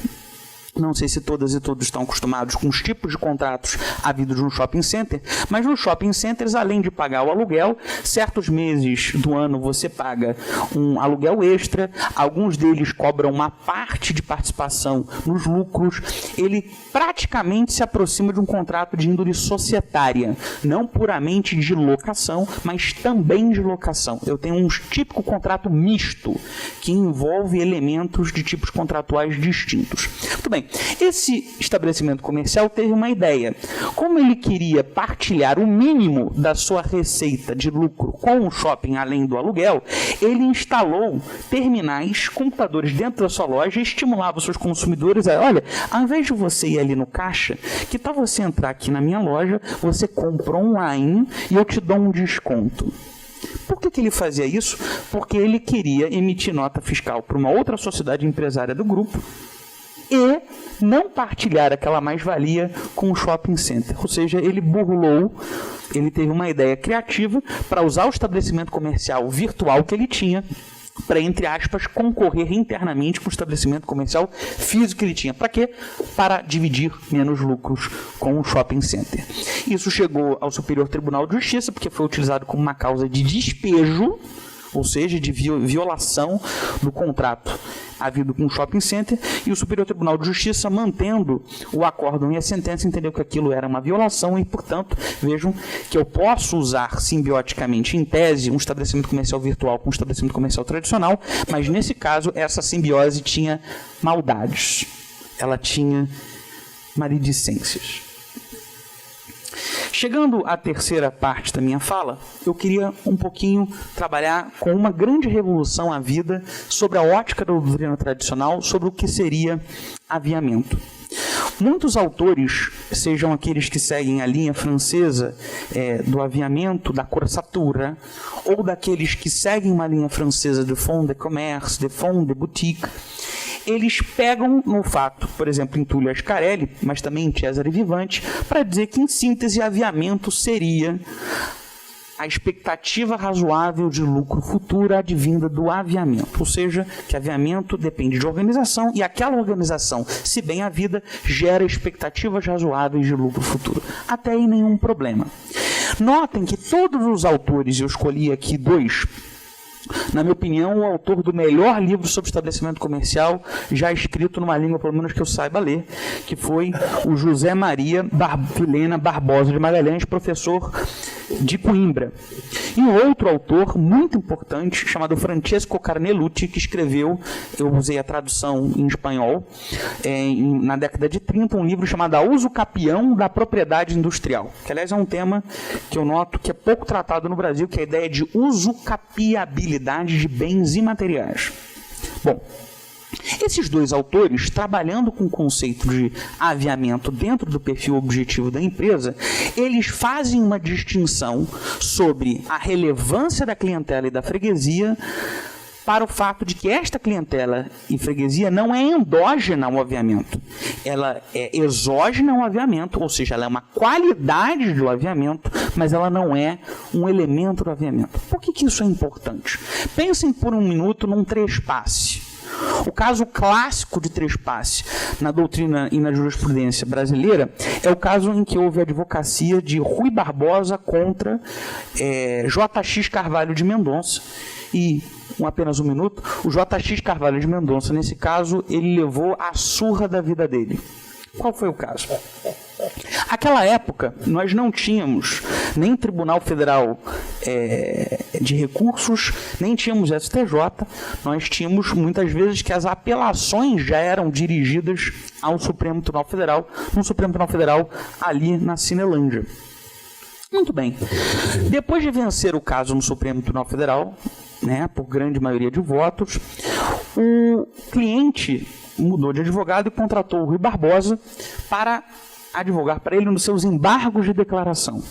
Não sei se todas e todos estão acostumados com os tipos de contratos havidos no shopping center, mas nos shopping centers, além de pagar o aluguel, certos meses do ano você paga um aluguel extra, alguns deles cobram uma parte de participação nos lucros. Ele praticamente se aproxima de um contrato de índole societária, não puramente de locação, mas também de locação. Eu tenho um típico contrato misto, que envolve elementos de tipos contratuais distintos. Muito bem. Esse estabelecimento comercial teve uma ideia. Como ele queria partilhar o mínimo da sua receita de lucro com o shopping além do aluguel, ele instalou terminais, computadores dentro da sua loja e estimulava os seus consumidores a, olha, ao invés de você ir ali no caixa, que tal você entrar aqui na minha loja, você compra online e eu te dou um desconto. Por que ele fazia isso? Porque ele queria emitir nota fiscal para uma outra sociedade empresária do grupo e não partilhar aquela mais-valia com o shopping center. Ou seja, ele burlou, ele teve uma ideia criativa para usar o estabelecimento comercial virtual que ele tinha para, entre aspas, concorrer internamente com o estabelecimento comercial físico que ele tinha. Para quê? Para dividir menos lucros com o shopping center. Isso chegou ao Superior Tribunal de Justiça, porque foi utilizado como uma causa de despejo, ou seja, de violação do contrato havido com o shopping center, e o Superior Tribunal de Justiça, mantendo o acórdão e a sentença, entendeu que aquilo era uma violação e, portanto, vejam que eu posso usar simbioticamente, em tese, um estabelecimento comercial virtual com um estabelecimento comercial tradicional, mas, nesse caso, essa simbiose tinha maldades, ela tinha maledicências. Chegando à terceira parte da minha fala, eu queria um pouquinho trabalhar com uma grande revolução à vida sobre a ótica da doutrina tradicional, sobre o que seria aviamento. Muitos autores, sejam aqueles que seguem a linha francesa do aviamento, da corsatura, ou daqueles que seguem uma linha francesa de fonds de commerce, de fonds de boutique, eles pegam no fato, por exemplo, em Tullio Ascarelli, mas também em Cesare Vivante, para dizer que, em síntese, aviamento seria a expectativa razoável de lucro futuro advinda do aviamento. Ou seja, que aviamento depende de organização e aquela organização, se bem a vida, gera expectativas razoáveis de lucro futuro. Até aí nenhum problema. Notem que todos os autores, eu escolhi aqui dois, na minha opinião, o autor do melhor livro sobre estabelecimento comercial já escrito numa língua, pelo menos que eu saiba ler, que foi o José Maria Vilhena Barbosa de Magalhães, professor de Coimbra. E um outro autor muito importante, chamado Francesco Carnelucci, que escreveu, eu usei a tradução em espanhol, na década de 30, um livro chamado A Uso Capião da Propriedade Industrial, que, aliás, é um tema que eu noto que é pouco tratado no Brasil, que é a ideia de usucapiabilidade de bens imateriais. Bom, esses dois autores, trabalhando com o conceito de aviamento dentro do perfil objetivo da empresa, eles fazem uma distinção sobre a relevância da clientela e da freguesia para o fato de que esta clientela e freguesia não é endógena ao aviamento. Ela é exógena ao aviamento, ou seja, ela é uma qualidade do aviamento, mas ela não é um elemento do aviamento. Por que isso é importante? Pensem por um minuto num trespasse. O caso clássico de trespasse na doutrina e na jurisprudência brasileira é o caso em que houve a advocacia de Rui Barbosa contra JX Carvalho de Mendonça. E, apenas um minuto, o JX Carvalho de Mendonça, nesse caso, ele levou a surra da vida dele. Qual foi o caso? Naquela época, nós não tínhamos nem Tribunal Federal de Recursos, nem tínhamos STJ, nós tínhamos muitas vezes que as apelações já eram dirigidas ao Supremo Tribunal Federal, no Supremo Tribunal Federal ali na Cinelândia. Muito bem. Depois de vencer o caso no Supremo Tribunal Federal, né, por grande maioria de votos, o cliente mudou de advogado e contratou o Rui Barbosa para advogar para ele nos seus embargos de declaração.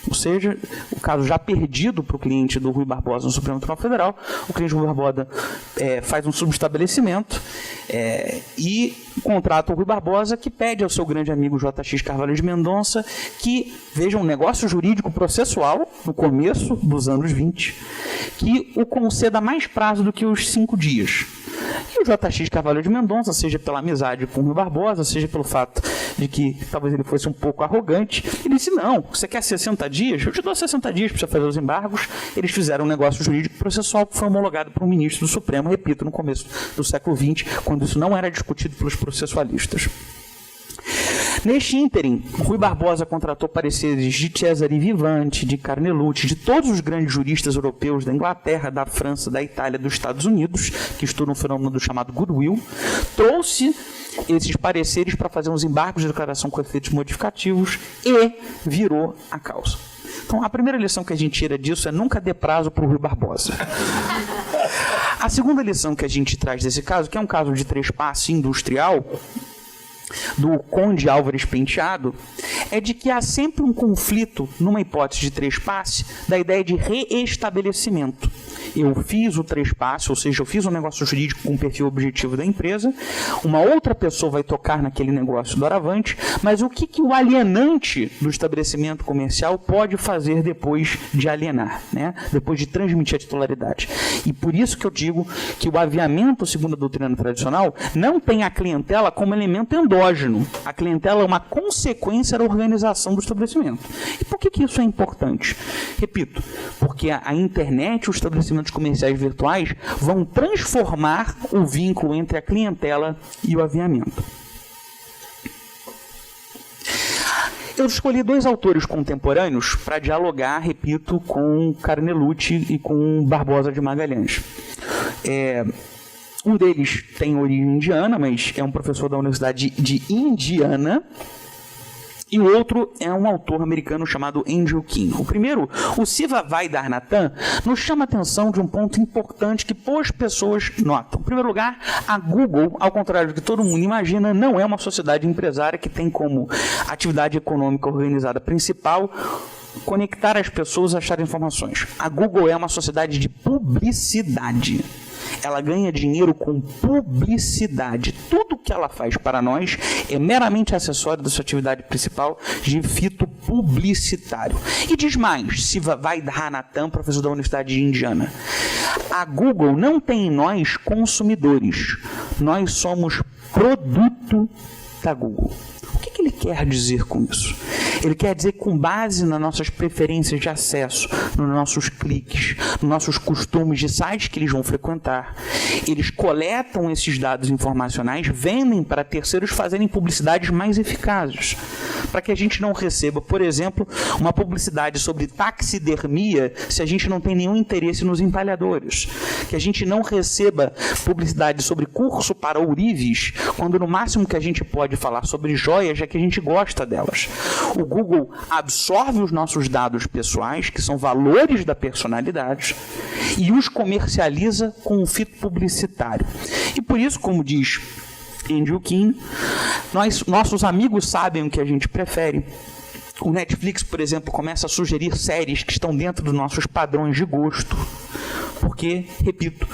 Ou seja, o caso já perdido para o cliente do Rui Barbosa no Supremo Tribunal Federal, o cliente do Rui Barbosa faz um subestabelecimento e contrata o Rui Barbosa, que pede ao seu grande amigo JX Carvalho de Mendonça que veja um negócio jurídico processual, no começo dos anos 20, que o conceda mais prazo do que os 5 dias. E o JX Carvalho de Mendonça, seja pela amizade com o Rui Barbosa, seja pelo fato de que talvez ele fosse um pouco arrogante, ele disse: não, você quer 60 dias? Eu te dou 60 dias para você fazer os embargos. Eles fizeram um negócio jurídico processual que foi homologado por um ministro do Supremo, repito, no começo do século XX, quando isso não era discutido pelos processualistas. Neste ínterim, Rui Barbosa contratou pareceres de Cesare Vivante, de Carnelucci, de todos os grandes juristas europeus da Inglaterra, da França, da Itália, dos Estados Unidos, que estudam um fenômeno do chamado goodwill, trouxe esses pareceres para fazer uns embargos de declaração com efeitos modificativos e virou a causa. Então, a primeira lição que a gente tira disso é nunca dê prazo para o Rui Barbosa. A segunda lição que a gente traz desse caso, que é um caso de trespasse industrial, do Conde Álvares Penteado, é de que há sempre um conflito, numa hipótese de trespasse, da ideia de reestabelecimento. Eu fiz o trespasse, ou seja, eu fiz um negócio jurídico com o perfil objetivo da empresa, uma outra pessoa vai tocar naquele negócio doravante, mas o que o alienante do estabelecimento comercial pode fazer depois de alienar, né? Depois de transmitir a titularidade? E por isso que eu digo que o aviamento, segundo a doutrina tradicional, não tem a clientela como elemento endógeno. A clientela é uma consequência da organização do estabelecimento. E por que isso é importante? Repito, porque a internet e os estabelecimentos comerciais virtuais vão transformar o vínculo entre a clientela e o aviamento. Eu escolhi 2 autores contemporâneos para dialogar, repito, com Carnelucci e com Barbosa de Magalhães. Um deles tem origem indiana, mas é um professor da Universidade de Indiana, e o outro é um autor americano chamado Andrew King. O primeiro, o Siva Vaidyanathan, nos chama a atenção de um ponto importante que poucas pessoas notam. Em primeiro lugar, a Google, ao contrário do que todo mundo imagina, não é uma sociedade empresária que tem como atividade econômica organizada principal conectar as pessoas a achar informações. A Google é uma sociedade de publicidade. Ela ganha dinheiro com publicidade. Tudo que ela faz para nós é meramente acessório da sua atividade principal de fito publicitário. E diz mais, Siva Vaidyanathan, professor da Universidade de Indiana: a Google não tem em nós consumidores. Nós somos produto da Google. O que ele quer dizer com isso? Ele quer dizer que, com base nas nossas preferências de acesso, nos nossos cliques, nos nossos costumes de sites que eles vão frequentar, eles coletam esses dados informacionais, vendem para terceiros fazerem publicidades mais eficazes, para que a gente não receba, por exemplo, uma publicidade sobre taxidermia se a gente não tem nenhum interesse nos empalhadores, que a gente não receba publicidade sobre curso para ourives, quando no máximo que a gente pode falar sobre joias é que a gente gosta delas. O Google absorve os nossos dados pessoais, que são valores da personalidade, e os comercializa com um fito publicitário. E por isso, como diz Andrew King, nossos amigos sabem o que a gente prefere. O Netflix, por exemplo, começa a sugerir séries que estão dentro dos nossos padrões de gosto. Porque, repito,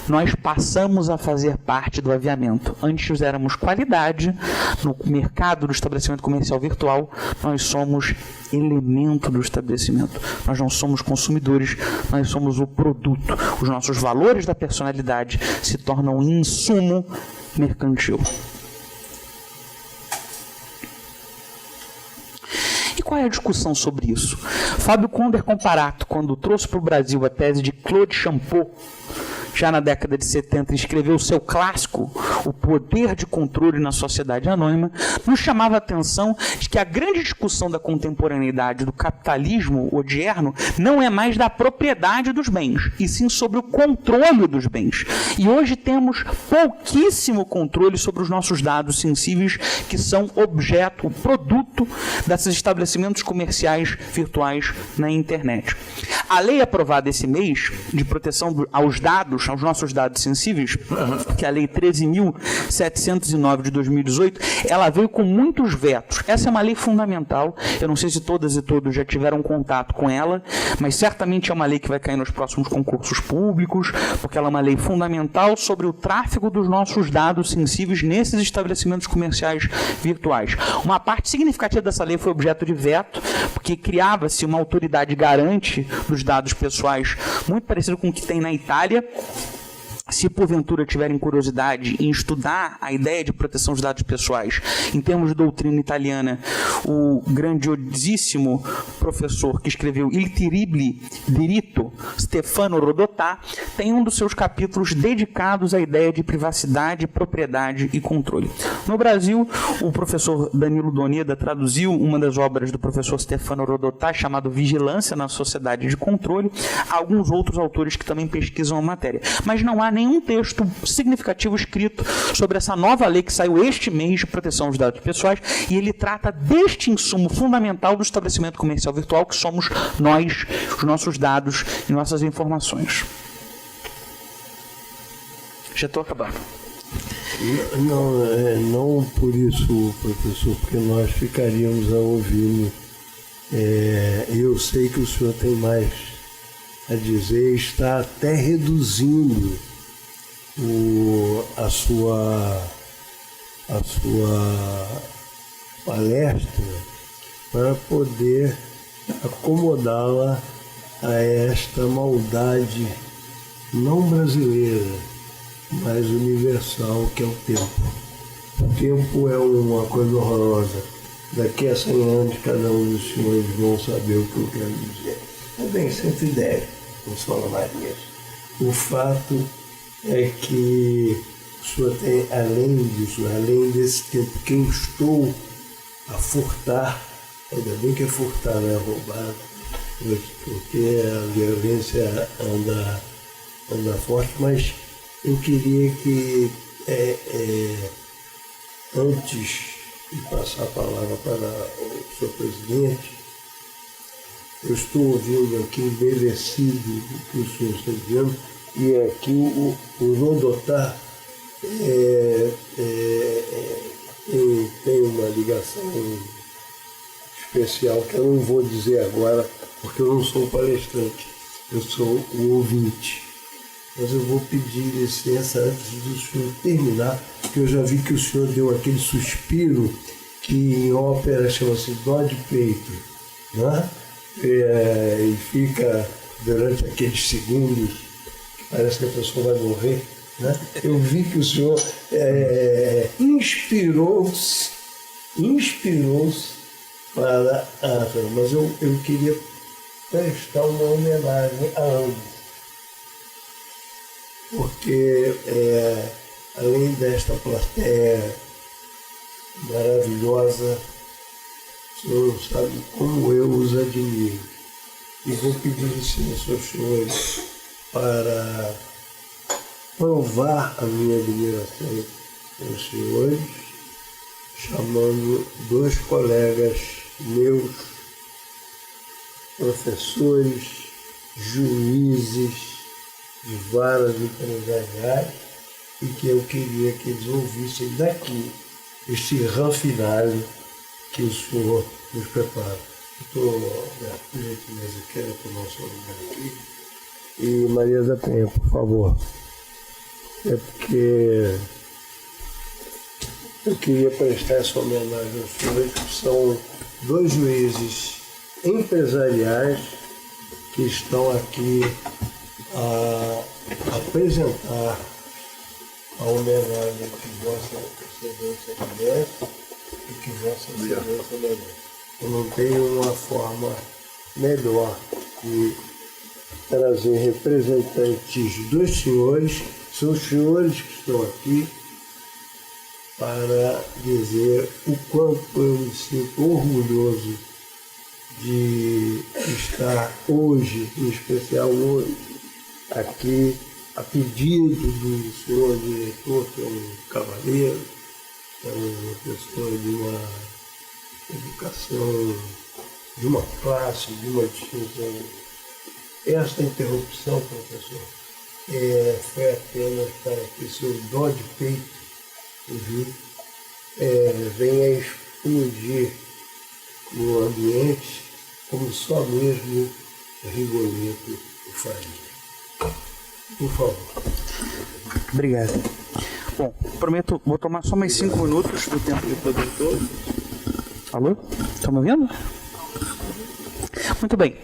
nós passamos a fazer parte do aviamento. Antes éramos qualidade, no mercado do estabelecimento comercial virtual, nós somos elemento do estabelecimento. Nós não somos consumidores, nós somos o produto. Os nossos valores da personalidade se tornam insumo mercantil. Qual é a discussão sobre isso? Fábio Conder Comparato, quando trouxe para o Brasil a tese de Claude Champeau, já na década de 70, escreveu seu clássico, O Poder de Controle na Sociedade Anônima, nos chamava a atenção de que a grande discussão da contemporaneidade do capitalismo odierno não é mais da propriedade dos bens, e sim sobre o controle dos bens. E hoje temos pouquíssimo controle sobre os nossos dados sensíveis, que são objeto, produto desses estabelecimentos comerciais virtuais na internet. A lei aprovada esse mês de proteção aos dados, aos nossos dados sensíveis, que é a Lei 13.709 de 2018, ela veio com muitos vetos. Essa é uma lei fundamental. Eu não sei se todas e todos já tiveram contato com ela, mas certamente é uma lei que vai cair nos próximos concursos públicos, porque ela é uma lei fundamental sobre o tráfego dos nossos dados sensíveis nesses estabelecimentos comerciais virtuais. Uma parte significativa dessa lei foi objeto de veto, porque criava-se uma autoridade garante dos dados pessoais, muito parecido com o que tem na Itália. Se porventura tiverem curiosidade em estudar a ideia de proteção dos dados pessoais em termos de doutrina italiana, o grandiosíssimo professor que escreveu Il terribile diritto, Stefano Rodotà, tem um dos seus capítulos dedicados à ideia de privacidade, propriedade e controle. No Brasil, o professor Danilo Doneda traduziu uma das obras do professor Stefano Rodotà, chamado Vigilância na Sociedade de Controle. Há alguns outros autores que também pesquisam a matéria, mas não há nenhum texto significativo escrito sobre essa nova lei que saiu este mês de proteção dos dados pessoais, e ele trata deste insumo fundamental do estabelecimento comercial virtual, que somos nós, os nossos dados e nossas informações. Já estou acabando. Não por isso, professor, porque nós ficaríamos a ouvir. Eu sei que o senhor tem mais a dizer, está até reduzindo a sua palestra para poder acomodá-la a esta maldade não brasileira, mas universal, que é o tempo. O tempo é uma coisa horrorosa. Daqui a 100 anos, cada um dos senhores vão saber o que eu quero dizer. É bem, 110, não fala mais nisso. O fato é que o senhor tem, além disso, além desse tempo que eu estou a furtar, ainda bem que é furtar, não é roubar, porque a violência anda forte, mas eu queria que, antes de passar a palavra para o senhor presidente, eu estou ouvindo aqui embevecido do que o senhor está dizendo, e aqui o Rodotà tem uma ligação especial que eu não vou dizer agora, porque eu não sou palestrante, eu sou o ouvinte. Mas eu vou pedir licença antes do senhor terminar, porque eu já vi que o senhor deu aquele suspiro que em ópera chama-se dó de peito, né? E fica durante aqueles segundos, parece que a pessoa vai morrer, né? Eu vi que o senhor inspirou-se para a... Mas eu queria prestar uma homenagem a ambos. Porque, além desta plateia maravilhosa, o senhor não sabe como eu os admiro. E vou pedir licença aos senhores para provar a minha admiração aos senhores, chamando dois colegas meus, professores, juízes de varas empresariais, e que eu queria que eles ouvissem daqui este ranfinale que o senhor nos prepara. Doutor Alberto, por gentileza, quero tomar o seu lugar aqui. E Maria da Penha, por favor. É porque eu queria prestar essa homenagem aos senhores, que são dois juízes empresariais que estão aqui a apresentar a homenagem que Vossa Excelência merece e que Vossa Excelência merece. Eu não tenho uma forma melhor de trazer representantes dos senhores, são os senhores que estão aqui, para dizer o quanto eu me sinto orgulhoso de estar hoje, em especial hoje, aqui a pedido do senhor diretor, que é um cavalheiro, é uma pessoa de uma educação, de uma classe, de uma distinção. Esta interrupção, professor, foi apenas para que o seu dó de peito, venha explodir no ambiente como só mesmo Rigoletto o faria. Por favor. Obrigado. Bom, prometo, vou tomar só mais 5 minutos do tempo de todos e todos. Alô? Estão me ouvindo? Muito bem.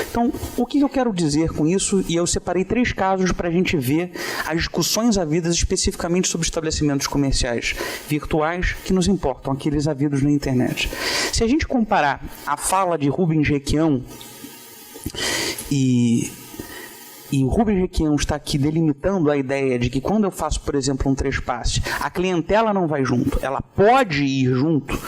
Então, o que eu quero dizer com isso? E eu separei 3 casos para a gente ver as discussões havidas especificamente sobre estabelecimentos comerciais virtuais que nos importam, aqueles havidos na internet. Se a gente comparar a fala de Rubens Requião e o Rubens Requião está aqui delimitando a ideia de que quando eu faço, por exemplo, um trespasse, a clientela não vai junto, ela pode ir junto.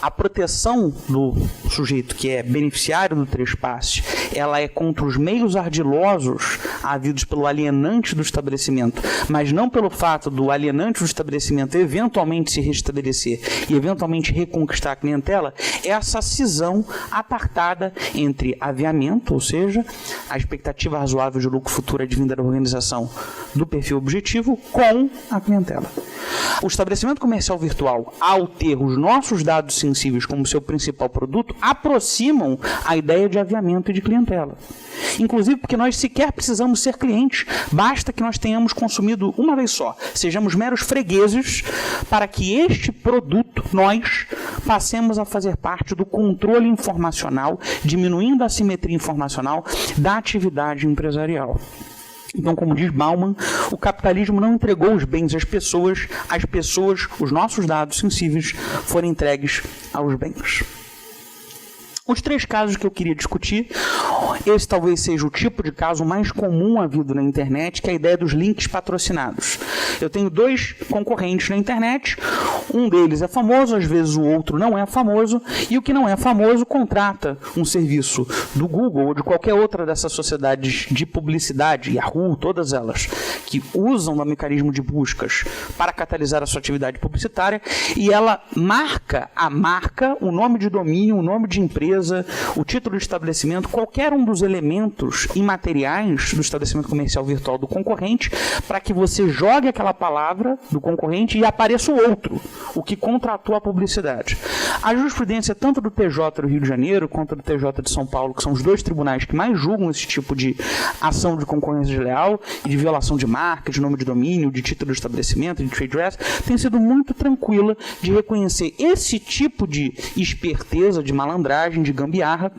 A proteção do sujeito que é beneficiário do trespasse, ela é contra os meios ardilosos havidos pelo alienante do estabelecimento, mas não pelo fato do alienante do estabelecimento eventualmente se restabelecer e eventualmente reconquistar a clientela. Essa cisão apartada entre aviamento, ou seja, a expectativa razoável de lucro futura advinda da organização do perfil objetivo, com a clientela. O estabelecimento comercial virtual, ao ter os nossos dados sensíveis como seu principal produto, aproximam a ideia de aviamento e de clientela. Inclusive porque nós sequer precisamos ser clientes, basta que nós tenhamos consumido uma vez só, sejamos meros fregueses, para que este produto, nós, passemos a fazer parte do controle informacional, diminuindo a assimetria informacional da atividade empresarial. Então, como diz Bauman, o capitalismo não entregou os bens às pessoas, os nossos dados sensíveis, foram entregues aos bens. Os 3 casos que eu queria discutir, esse talvez seja o tipo de caso mais comum havido na internet, que é a ideia dos links patrocinados. Eu tenho 2 concorrentes na internet, um deles é famoso, às vezes o outro não é famoso, e o que não é famoso contrata um serviço do Google ou de qualquer outra dessas sociedades de publicidade, Yahoo, todas elas, que usam o mecanismo de buscas para catalisar a sua atividade publicitária, e ela marca a marca, o nome de domínio, o nome de empresa, o título de estabelecimento, qualquer um dos elementos imateriais do estabelecimento comercial virtual do concorrente, para que você jogue aquela palavra do concorrente e apareça o outro, o que contratou a publicidade. A jurisprudência tanto do TJ do Rio de Janeiro quanto do TJ de São Paulo, que são os 2 tribunais que mais julgam esse tipo de ação de concorrência desleal e de violação de marca, de nome de domínio, de título de estabelecimento, de trade dress, tem sido muito tranquila de reconhecer esse tipo de esperteza, de malandragem, de gambiarra,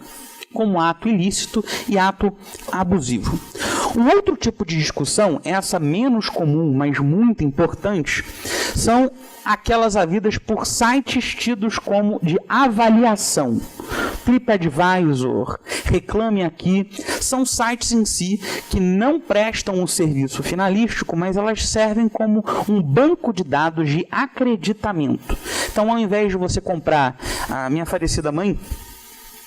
como ato ilícito e ato abusivo. Um outro tipo de discussão, essa menos comum, mas muito importante, são aquelas havidas por sites tidos como de avaliação. TripAdvisor, Reclame Aqui, são sites em si que não prestam um serviço finalístico, mas elas servem como um banco de dados de acreditamento. Então, ao invés de você comprar a minha falecida mãe,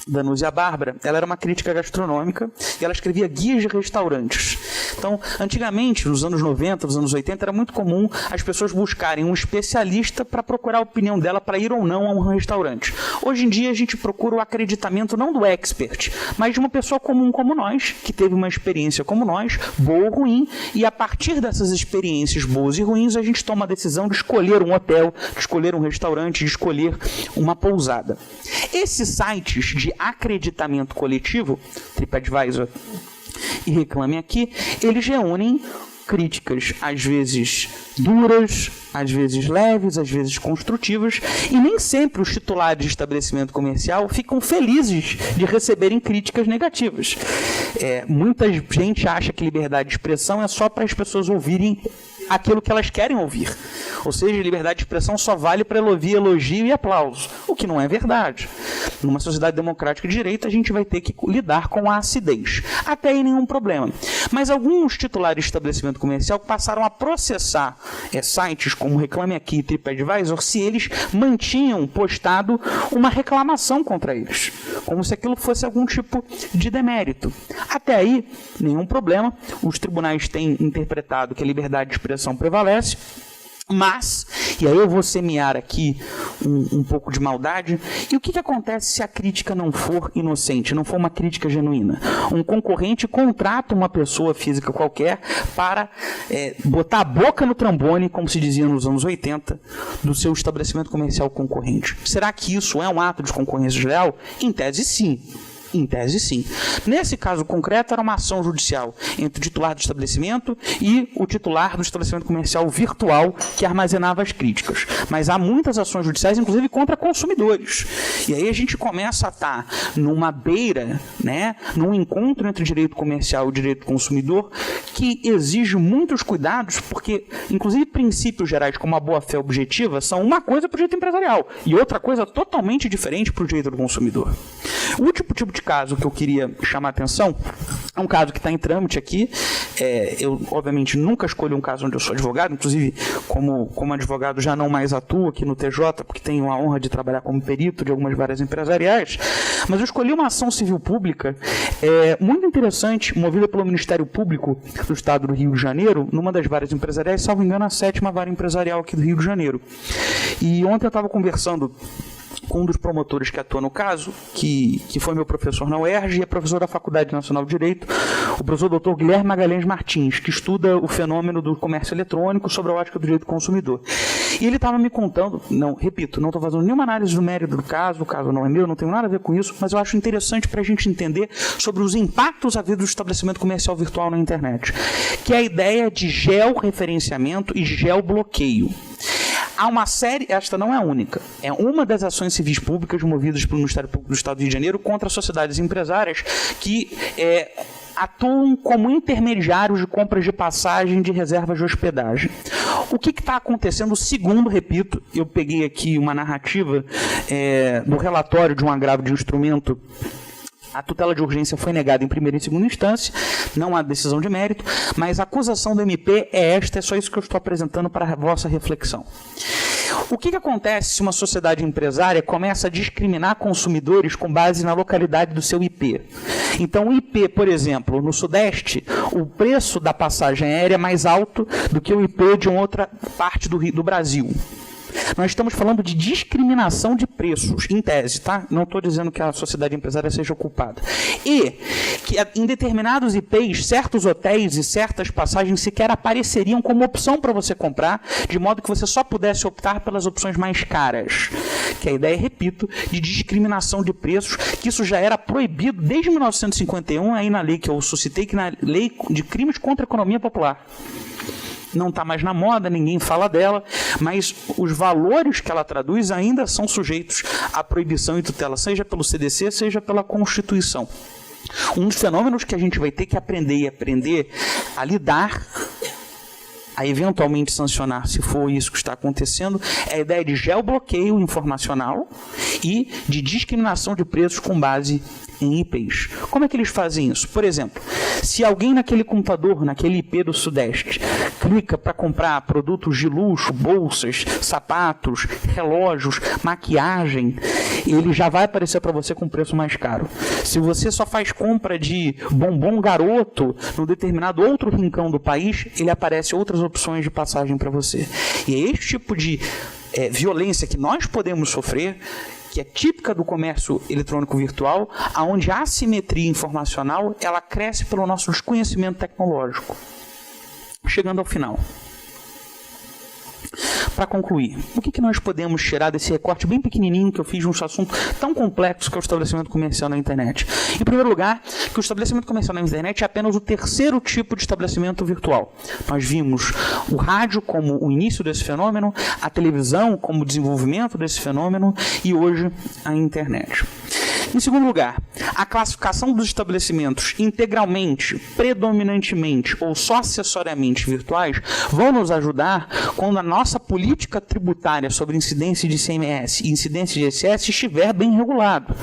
Danúzia Bárbara, ela era uma crítica gastronômica e ela escrevia guias de restaurantes. Então, antigamente, nos anos 90, nos anos 80, era muito comum as pessoas buscarem um especialista para procurar a opinião dela para ir ou não a um restaurante. Hoje em dia, a gente procura o acreditamento não do expert, mas de uma pessoa comum como nós, que teve uma experiência como nós, boa ou ruim, e a partir dessas experiências boas e ruins, a gente toma a decisão de escolher um hotel, de escolher um restaurante, de escolher uma pousada. Esses sites de acreditamento coletivo, TripAdvisor e Reclame Aqui, eles reúnem críticas, às vezes duras, às vezes leves, às vezes construtivas, e nem sempre os titulares de estabelecimento comercial ficam felizes de receberem críticas negativas. Muita gente acha que liberdade de expressão é só para as pessoas ouvirem aquilo que elas querem ouvir. Ou seja, liberdade de expressão só vale para ouvir elogio e aplauso, o que não é verdade. numa sociedade democrática de direito, a gente vai ter que lidar com a acidez. Até aí nenhum problema. Mas alguns titulares de estabelecimento comercial passaram a processar sites como Reclame Aqui e TripAdvisor se eles mantinham postado uma reclamação contra eles, como se aquilo fosse algum tipo de demérito. Até aí, nenhum problema. Os tribunais têm interpretado que a liberdade de expressão prevalece, mas, e aí eu vou semear aqui um pouco de maldade, e o que acontece se a crítica não for inocente, não for uma crítica genuína? Um concorrente contrata uma pessoa física qualquer para botar a boca no trombone, como se dizia nos anos 80, do seu estabelecimento comercial concorrente. Será que isso é um ato de concorrência desleal? Em tese, sim. Em tese, sim. Nesse caso concreto, era uma ação judicial entre o titular do estabelecimento e o titular do estabelecimento comercial virtual que armazenava as críticas. Mas há muitas ações judiciais, inclusive contra consumidores. E aí a gente começa a estar numa beira, né, num encontro entre direito comercial e direito consumidor que exige muitos cuidados, porque, inclusive, princípios gerais como a boa-fé objetiva são uma coisa para o direito empresarial e outra coisa totalmente diferente para o direito do consumidor. O último tipo de caso que eu queria chamar a atenção é um caso que está em trâmite aqui. Eu, obviamente, nunca escolhi um caso onde eu sou advogado, inclusive, como advogado, já não mais atuo aqui no TJ, porque tenho a honra de trabalhar como perito de algumas várias empresariais, mas eu escolhi uma ação civil pública muito interessante, movida pelo Ministério Público do Estado do Rio de Janeiro, numa das várias empresariais, salvo engano, a 7ª vara empresarial aqui do Rio de Janeiro. E ontem eu estava conversando com um dos promotores que atua no caso, que foi meu professor na UERJ e é professor da Faculdade Nacional de Direito, o professor Dr. Guilherme Magalhães Martins, que estuda o fenômeno do comércio eletrônico sobre a ótica do direito do consumidor. E ele estava me contando, não estou fazendo nenhuma análise do mérito do caso, o caso não é meu, não tenho nada a ver com isso, mas eu acho interessante para a gente entender sobre os impactos à vida do estabelecimento comercial virtual na internet, que é a ideia de georreferenciamento e geobloqueio. Há uma série, esta não é a única, é uma das ações civis públicas movidas pelo Ministério Público do Estado do Rio de Janeiro contra sociedades empresárias que atuam como intermediários de compras de passagem de reservas de hospedagem. O que está acontecendo? Segundo, repito, eu peguei aqui uma narrativa do relatório de um agravo de instrumento. A tutela de urgência foi negada em primeira e segunda instância, não há decisão de mérito, mas a acusação do MP é esta, é só isso que eu estou apresentando para a vossa reflexão. O que acontece se uma sociedade empresária começa a discriminar consumidores com base na localidade do seu IP? Então, o IP, por exemplo, no Sudeste, o preço da passagem aérea é mais alto do que o IP de uma outra parte do Brasil. Nós estamos falando de discriminação de preços, em tese, tá? Não estou dizendo que a sociedade empresária seja culpada. E que em determinados IPs, certos hotéis e certas passagens sequer apareceriam como opção para você comprar, de modo que você só pudesse optar pelas opções mais caras. Que a ideia, repito, de discriminação de preços, que isso já era proibido desde 1951, aí na lei que eu suscitei, que na lei de crimes contra a economia popular. Não está mais na moda, ninguém fala dela, mas os valores que ela traduz ainda são sujeitos à proibição e tutela, seja pelo CDC, seja pela Constituição. Um dos fenômenos que a gente vai ter que aprender a lidar, a eventualmente sancionar, se for isso que está acontecendo, é a ideia de geobloqueio informacional e de discriminação de preços com base em IPs. Como é que eles fazem isso? Por exemplo, se alguém naquele computador, naquele IP do Sudeste, clica para comprar produtos de luxo, bolsas, sapatos, relógios, maquiagem, ele já vai aparecer para você com preço mais caro. Se você só faz compra de bombom garoto no determinado outro rincão do país, ele aparece outras opções de passagem para você. E é esse tipo de violência que nós podemos sofrer, que é típica do comércio eletrônico virtual, onde a assimetria informacional ela cresce pelo nosso desconhecimento tecnológico. Chegando ao final. Para concluir, o que nós podemos tirar desse recorte bem pequenininho que eu fiz de um assunto tão complexo que é o estabelecimento comercial na internet? Em primeiro lugar, que o estabelecimento comercial na internet é apenas o terceiro tipo de estabelecimento virtual. Nós vimos o rádio como o início desse fenômeno, a televisão como o desenvolvimento desse fenômeno e hoje a internet. Em segundo lugar, a classificação dos estabelecimentos integralmente, predominantemente ou só acessoriamente virtuais vão nos ajudar quando a nossa política tributária sobre incidência de ICMS e incidência de ISS estiver bem regulado.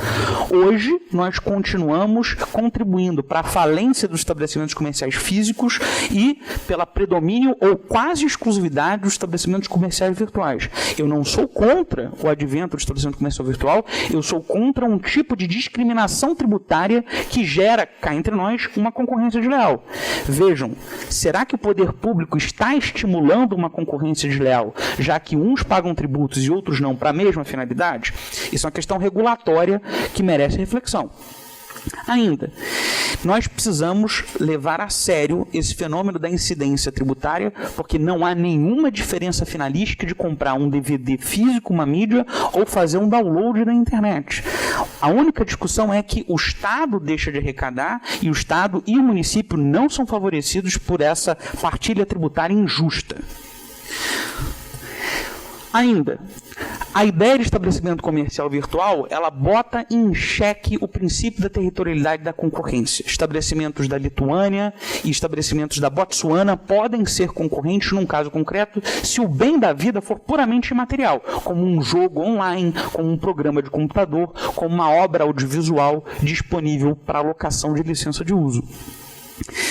Hoje, nós continuamos contribuindo para a falência dos estabelecimentos comerciais físicos e pela predomínio ou quase exclusividade dos estabelecimentos comerciais virtuais. Eu não sou contra o advento do estabelecimento comercial virtual, eu sou contra um tipo de discriminação tributária que gera, cá entre nós, uma concorrência desleal. Vejam, será que o poder público está estimulando uma concorrência desleal, já que uns pagam tributos e outros não para a mesma finalidade? Isso é uma questão regulatória que merece reflexão. Ainda, nós precisamos levar a sério esse fenômeno da incidência tributária, porque não há nenhuma diferença finalística de comprar um DVD físico, uma mídia, ou fazer um download da internet. A única discussão é que o Estado deixa de arrecadar e o Estado e o município não são favorecidos por essa partilha tributária injusta. Ainda, a ideia de estabelecimento comercial virtual, ela bota em xeque o princípio da territorialidade da concorrência. Estabelecimentos da Lituânia e estabelecimentos da Botsuana podem ser concorrentes num caso concreto se o bem da vida for puramente imaterial, como um jogo online, como um programa de computador, como uma obra audiovisual disponível para alocação de licença de uso.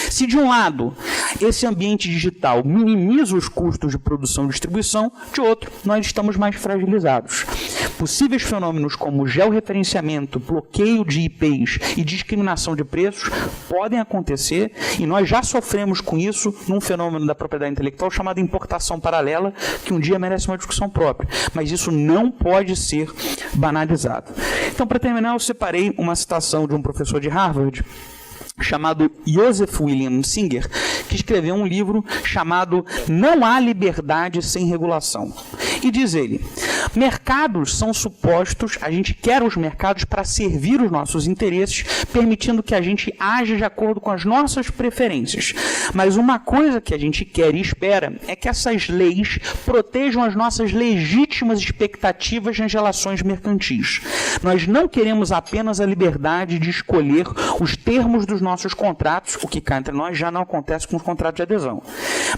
Se, de um lado, esse ambiente digital minimiza os custos de produção e distribuição, de outro, nós estamos mais fragilizados. Possíveis fenômenos como georreferenciamento, bloqueio de IPs e discriminação de preços podem acontecer e nós já sofremos com isso num fenômeno da propriedade intelectual chamado importação paralela, que um dia merece uma discussão própria. Mas isso não pode ser banalizado. Então, para terminar, eu separei uma citação de um professor de Harvard, chamado Joseph William Singer, que escreveu um livro chamado Não há liberdade sem regulação. E diz ele, mercados são supostos, a gente quer os mercados para servir os nossos interesses, permitindo que a gente age de acordo com as nossas preferências. Mas uma coisa que a gente quer e espera é que essas leis protejam as nossas legítimas expectativas nas relações mercantis. Nós não queremos apenas a liberdade de escolher os termos dos nossos contratos, o que cá entre nós já não acontece com os contratos de adesão.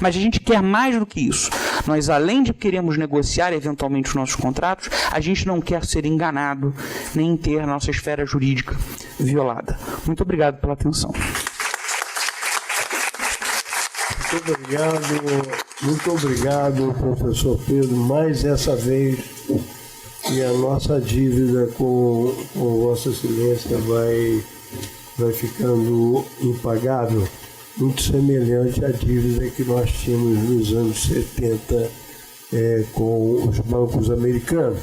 Mas a gente quer mais do que isso. Nós, além de queremos negociar eventualmente os nossos contratos, a gente não quer ser enganado, nem ter a nossa esfera jurídica violada. Muito obrigado pela atenção. Muito obrigado, professor Pedro, mais essa vez. E a nossa dívida com Vossa Excelência vai ficando impagável, muito semelhante à dívida que nós tínhamos nos anos 70 com os bancos americanos.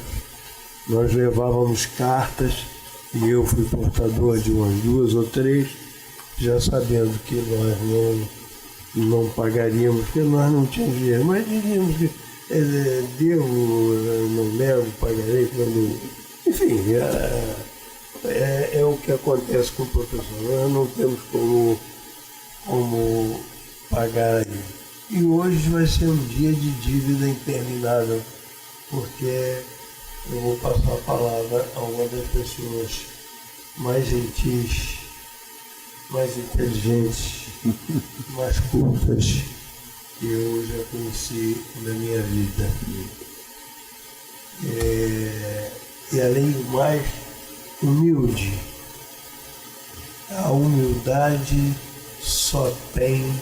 Nós levávamos cartas, e eu fui portador de umas 2 ou 3, já sabendo que nós não pagaríamos, porque nós não tínhamos dinheiro, mas diríamos que devo, não levo, pagarei quando... Enfim, é o que acontece com o professor. Nós não temos como pagar ainda. E hoje vai ser um dia de dívida interminável, porque eu vou passar a palavra a uma das pessoas mais gentis, mais inteligentes, mais cultas que eu já conheci na minha vida. E além do mais, humilde. A humildade só tem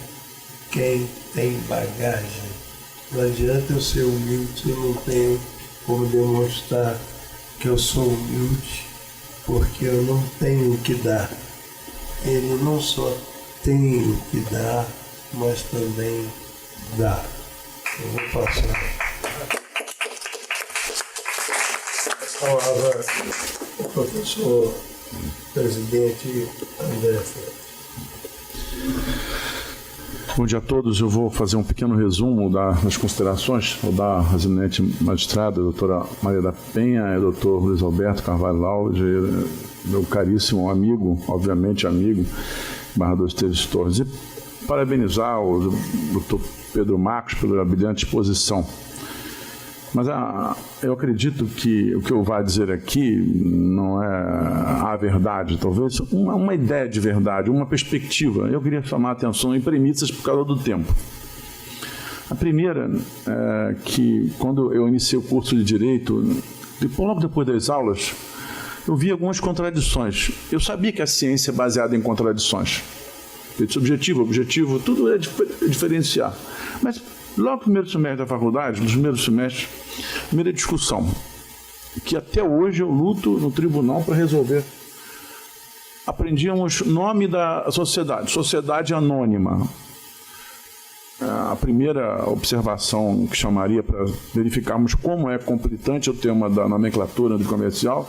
quem tem bagagem. Não adianta eu ser humilde se eu não tenho como demonstrar que eu sou humilde, porque eu não tenho o que dar. Ele não só tem o que dar, mas também dá. Eu vou passar a palavra ao professor presidente André Freitas. Bom dia a todos. Eu vou fazer um pequeno resumo das considerações. Vou dar à eminente magistrada, a doutora Maria da Penha, e doutor Luiz Alberto Carvalho Laude, meu caríssimo amigo, obviamente amigo, embaixador Esteves Torres, e parabenizar o doutor Pedro Marcos pela brilhante exposição. Mas eu acredito que o que eu vou dizer aqui não é a verdade, talvez uma ideia de verdade, uma perspectiva. Eu queria chamar a atenção em premissas por causa do tempo. A A primeira é que, quando eu iniciei o curso de Direito, logo depois das aulas, eu vi algumas contradições. Eu sabia que a ciência é baseada em contradições. Objetivo, tudo é diferenciar. Mas, logo no primeiro semestre da faculdade, nos primeiros semestres, primeira discussão, que até hoje eu luto no tribunal para resolver. Aprendíamos nome da sociedade anônima. A primeira observação que chamaria para verificarmos como é conflitante o tema da nomenclatura do comercial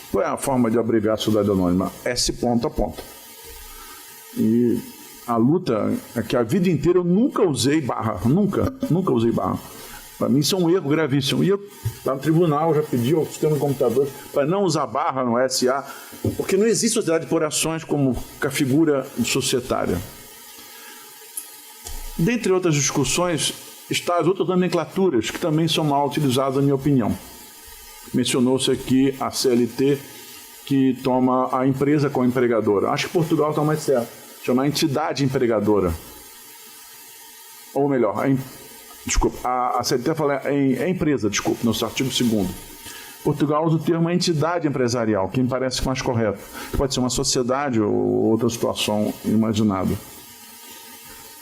foi a forma de abreviar a sociedade anônima, S ponto a ponto. E a luta é que a vida inteira eu nunca usei barra, nunca usei barra. Para mim isso é um erro gravíssimo. E eu, lá no tribunal, já pedi ao sistema de computadores para não usar barra no SA, porque não existe sociedade por ações como a figura societária. Dentre outras discussões, estão as outras nomenclaturas, que também são mal utilizadas, na minha opinião. Mencionou-se aqui a CLT, que toma a empresa como empregadora. Acho que Portugal está mais certo. Chama a entidade empregadora. Ou melhor, a CLT fala em empresa, no seu artigo 2º. Portugal usa o termo entidade empresarial, que me parece mais correto. Pode ser uma sociedade ou outra situação imaginada.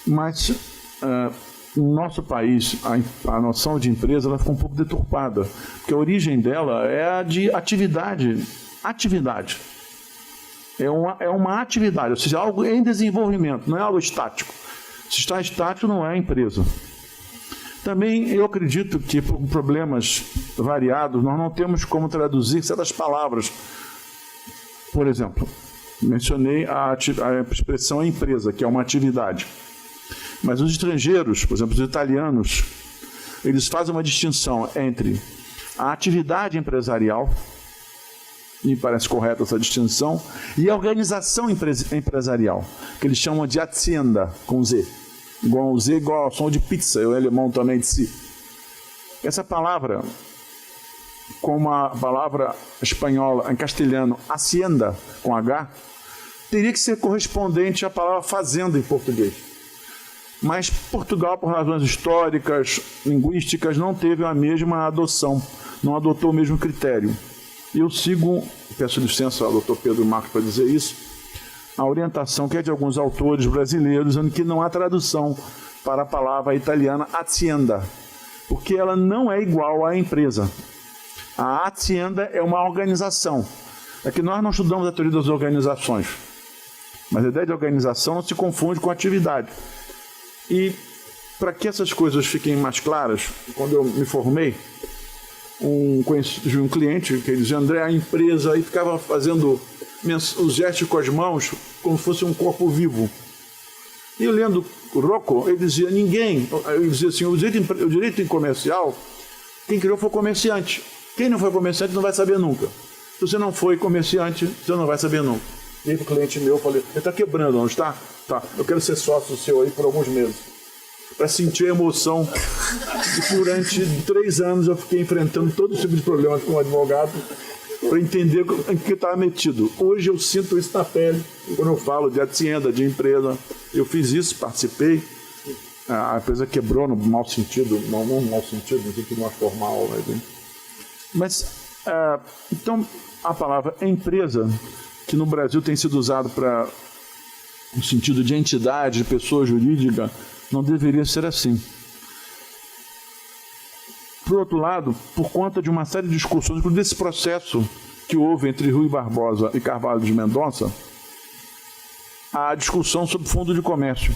Mas, no nosso país, a noção de empresa ela ficou um pouco deturpada, porque a origem dela é a de atividade. É uma atividade, ou seja, algo em desenvolvimento, não é algo estático. Se está estático, não é empresa. Também eu acredito que, por problemas variados, nós não temos como traduzir certas palavras. Por exemplo, mencionei a expressão empresa, que é uma atividade. Mas os estrangeiros, por exemplo, os italianos, eles fazem uma distinção entre a atividade empresarial, me parece correta essa distinção, e a organização empresarial, que eles chamam de azienda, com Z. Igual ao som de pizza, o alemão também de si. Essa palavra, como a palavra espanhola, em castelhano, hacienda, com H, teria que ser correspondente à palavra fazenda em português. Mas Portugal, por razões históricas, linguísticas, não teve a mesma adoção, não adotou o mesmo critério. Eu sigo, peço licença ao Dr. Pedro Marques para dizer isso, a orientação que é de alguns autores brasileiros, dizendo que não há tradução para a palavra italiana azienda, porque ela não é igual à empresa. A azienda é uma organização. É que nós não estudamos a teoria das organizações, mas a ideia de organização não se confunde com atividade. E para que essas coisas fiquem mais claras, quando eu me formei, um cliente que dizia, André, a empresa, aí ficava fazendo os gestos com as mãos como se fosse um corpo vivo. E eu lendo Rocco, ele dizia, ele dizia assim, o direito comercial, quem criou foi o comerciante. Quem não foi comerciante não vai saber nunca. Se você não foi comerciante, você não vai saber nunca. E aí, para o cliente meu, eu falei, ele está quebrando, não está? Tá, eu quero ser sócio seu aí por alguns meses. Para sentir a emoção. E durante 3 anos eu fiquei enfrentando todo tipo de problemas com o advogado para entender em que estava metido. Hoje eu sinto isso na pele, quando eu falo de azienda, de empresa. Eu fiz isso, participei. A empresa quebrou no mau sentido, não no mau sentido, no sentido mais formal. Mas, então, a palavra empresa, que no Brasil tem sido usado para no sentido de entidade, de pessoa jurídica, não deveria ser assim. Por outro lado, por conta de uma série de discussões, desse processo que houve entre Rui Barbosa e Carvalho de Mendonça, a discussão sobre fundo de comércio,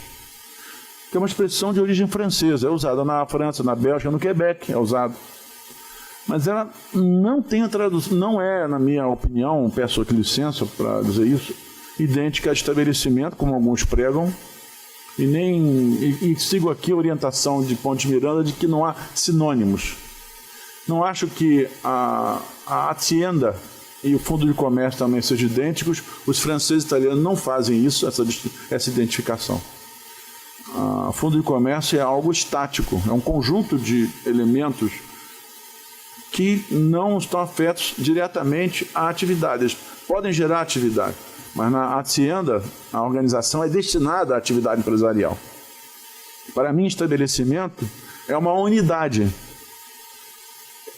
que é uma expressão de origem francesa, é usada na França, na Bélgica, no Quebec, é usado. Mas ela não tem a tradução, não é, na minha opinião, peço aqui licença para dizer isso, idêntica a estabelecimento, como alguns pregam, e sigo aqui a orientação de Ponte Miranda de que não há sinônimos. Não acho que a azienda e o fundo de comércio também sejam idênticos. Os franceses e italianos não fazem isso, essa identificação. O fundo de comércio é algo estático, é um conjunto de elementos que não estão afetos diretamente à atividade. Eles podem gerar atividade, mas na azienda, a organização é destinada à atividade empresarial. Para mim, estabelecimento é uma unidade.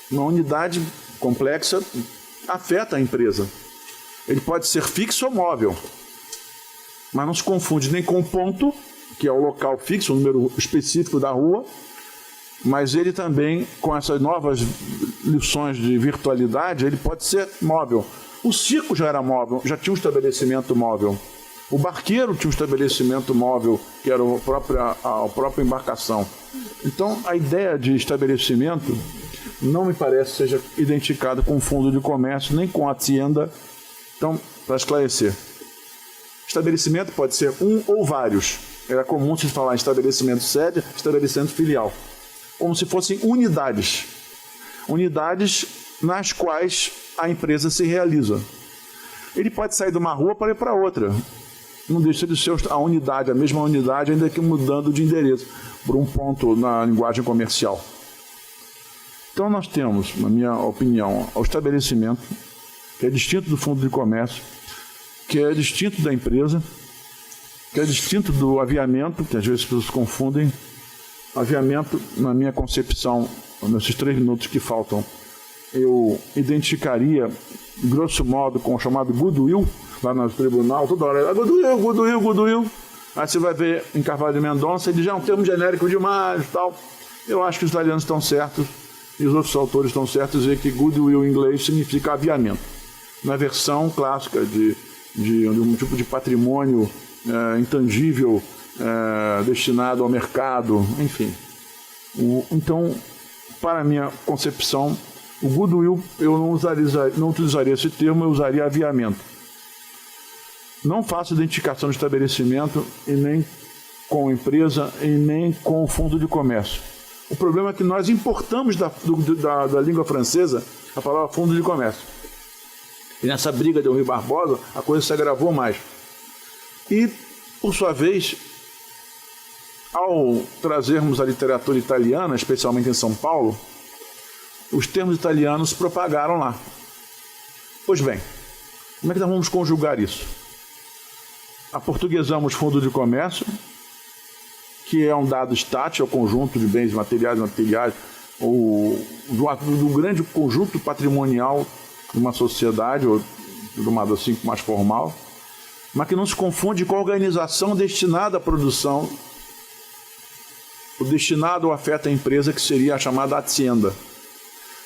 Uma unidade complexa afeta a empresa. Ele pode ser fixo ou móvel, mas não se confunde nem com o ponto, que é o local fixo, o número específico da rua, mas ele também, com essas novas lições de virtualidade, ele pode ser móvel. O circo já era móvel, já tinha um estabelecimento móvel. O barqueiro tinha um estabelecimento móvel, que era a própria embarcação. Então, a ideia de estabelecimento não me parece seja identificada com o fundo de comércio, nem com a hacienda. Então, para esclarecer, estabelecimento pode ser um ou vários. Era comum se falar em estabelecimento sede, estabelecimento filial. Como se fossem unidades. Unidades nas quais a empresa se realiza. Ele pode sair de uma rua para ir para outra. Não deixa de ser a unidade, a mesma unidade, ainda que mudando de endereço, por um ponto na linguagem comercial. Então nós temos, na minha opinião, o estabelecimento, que é distinto do fundo de comércio, que é distinto da empresa, que é distinto do aviamento, que às vezes as pessoas confundem. Aviamento, na minha concepção, nesses 3 minutos que faltam, eu identificaria, grosso modo, com o chamado goodwill, lá no tribunal, toda hora, goodwill. Aí você vai ver em Carvalho de Mendonça, ele já é um termo genérico demais e tal. Eu acho que os italianos estão certos, e os outros autores estão certos em dizer que goodwill em inglês significa aviamento. Na versão clássica de um tipo de patrimônio intangível, destinado ao mercado, enfim. Então, para a minha concepção, o goodwill, eu não utilizaria esse termo, eu usaria aviamento. Não faço identificação de estabelecimento e nem com a empresa e nem com o fundo de comércio. O problema é que nós importamos da língua francesa a palavra fundo de comércio. E nessa briga de Rui Barbosa, a coisa se agravou mais. E, por sua vez, ao trazermos a literatura italiana, especialmente em São Paulo, os termos italianos propagaram lá. Pois bem, como é que nós vamos conjugar isso? Aportuguesamos fundo de comércio, que é um dado estático, é o conjunto de bens materiais, do grande conjunto patrimonial de uma sociedade, ou de um modo assim mais formal, mas que não se confunde com a organização destinada à produção, o destinado afeta a empresa, que seria a chamada hacienda.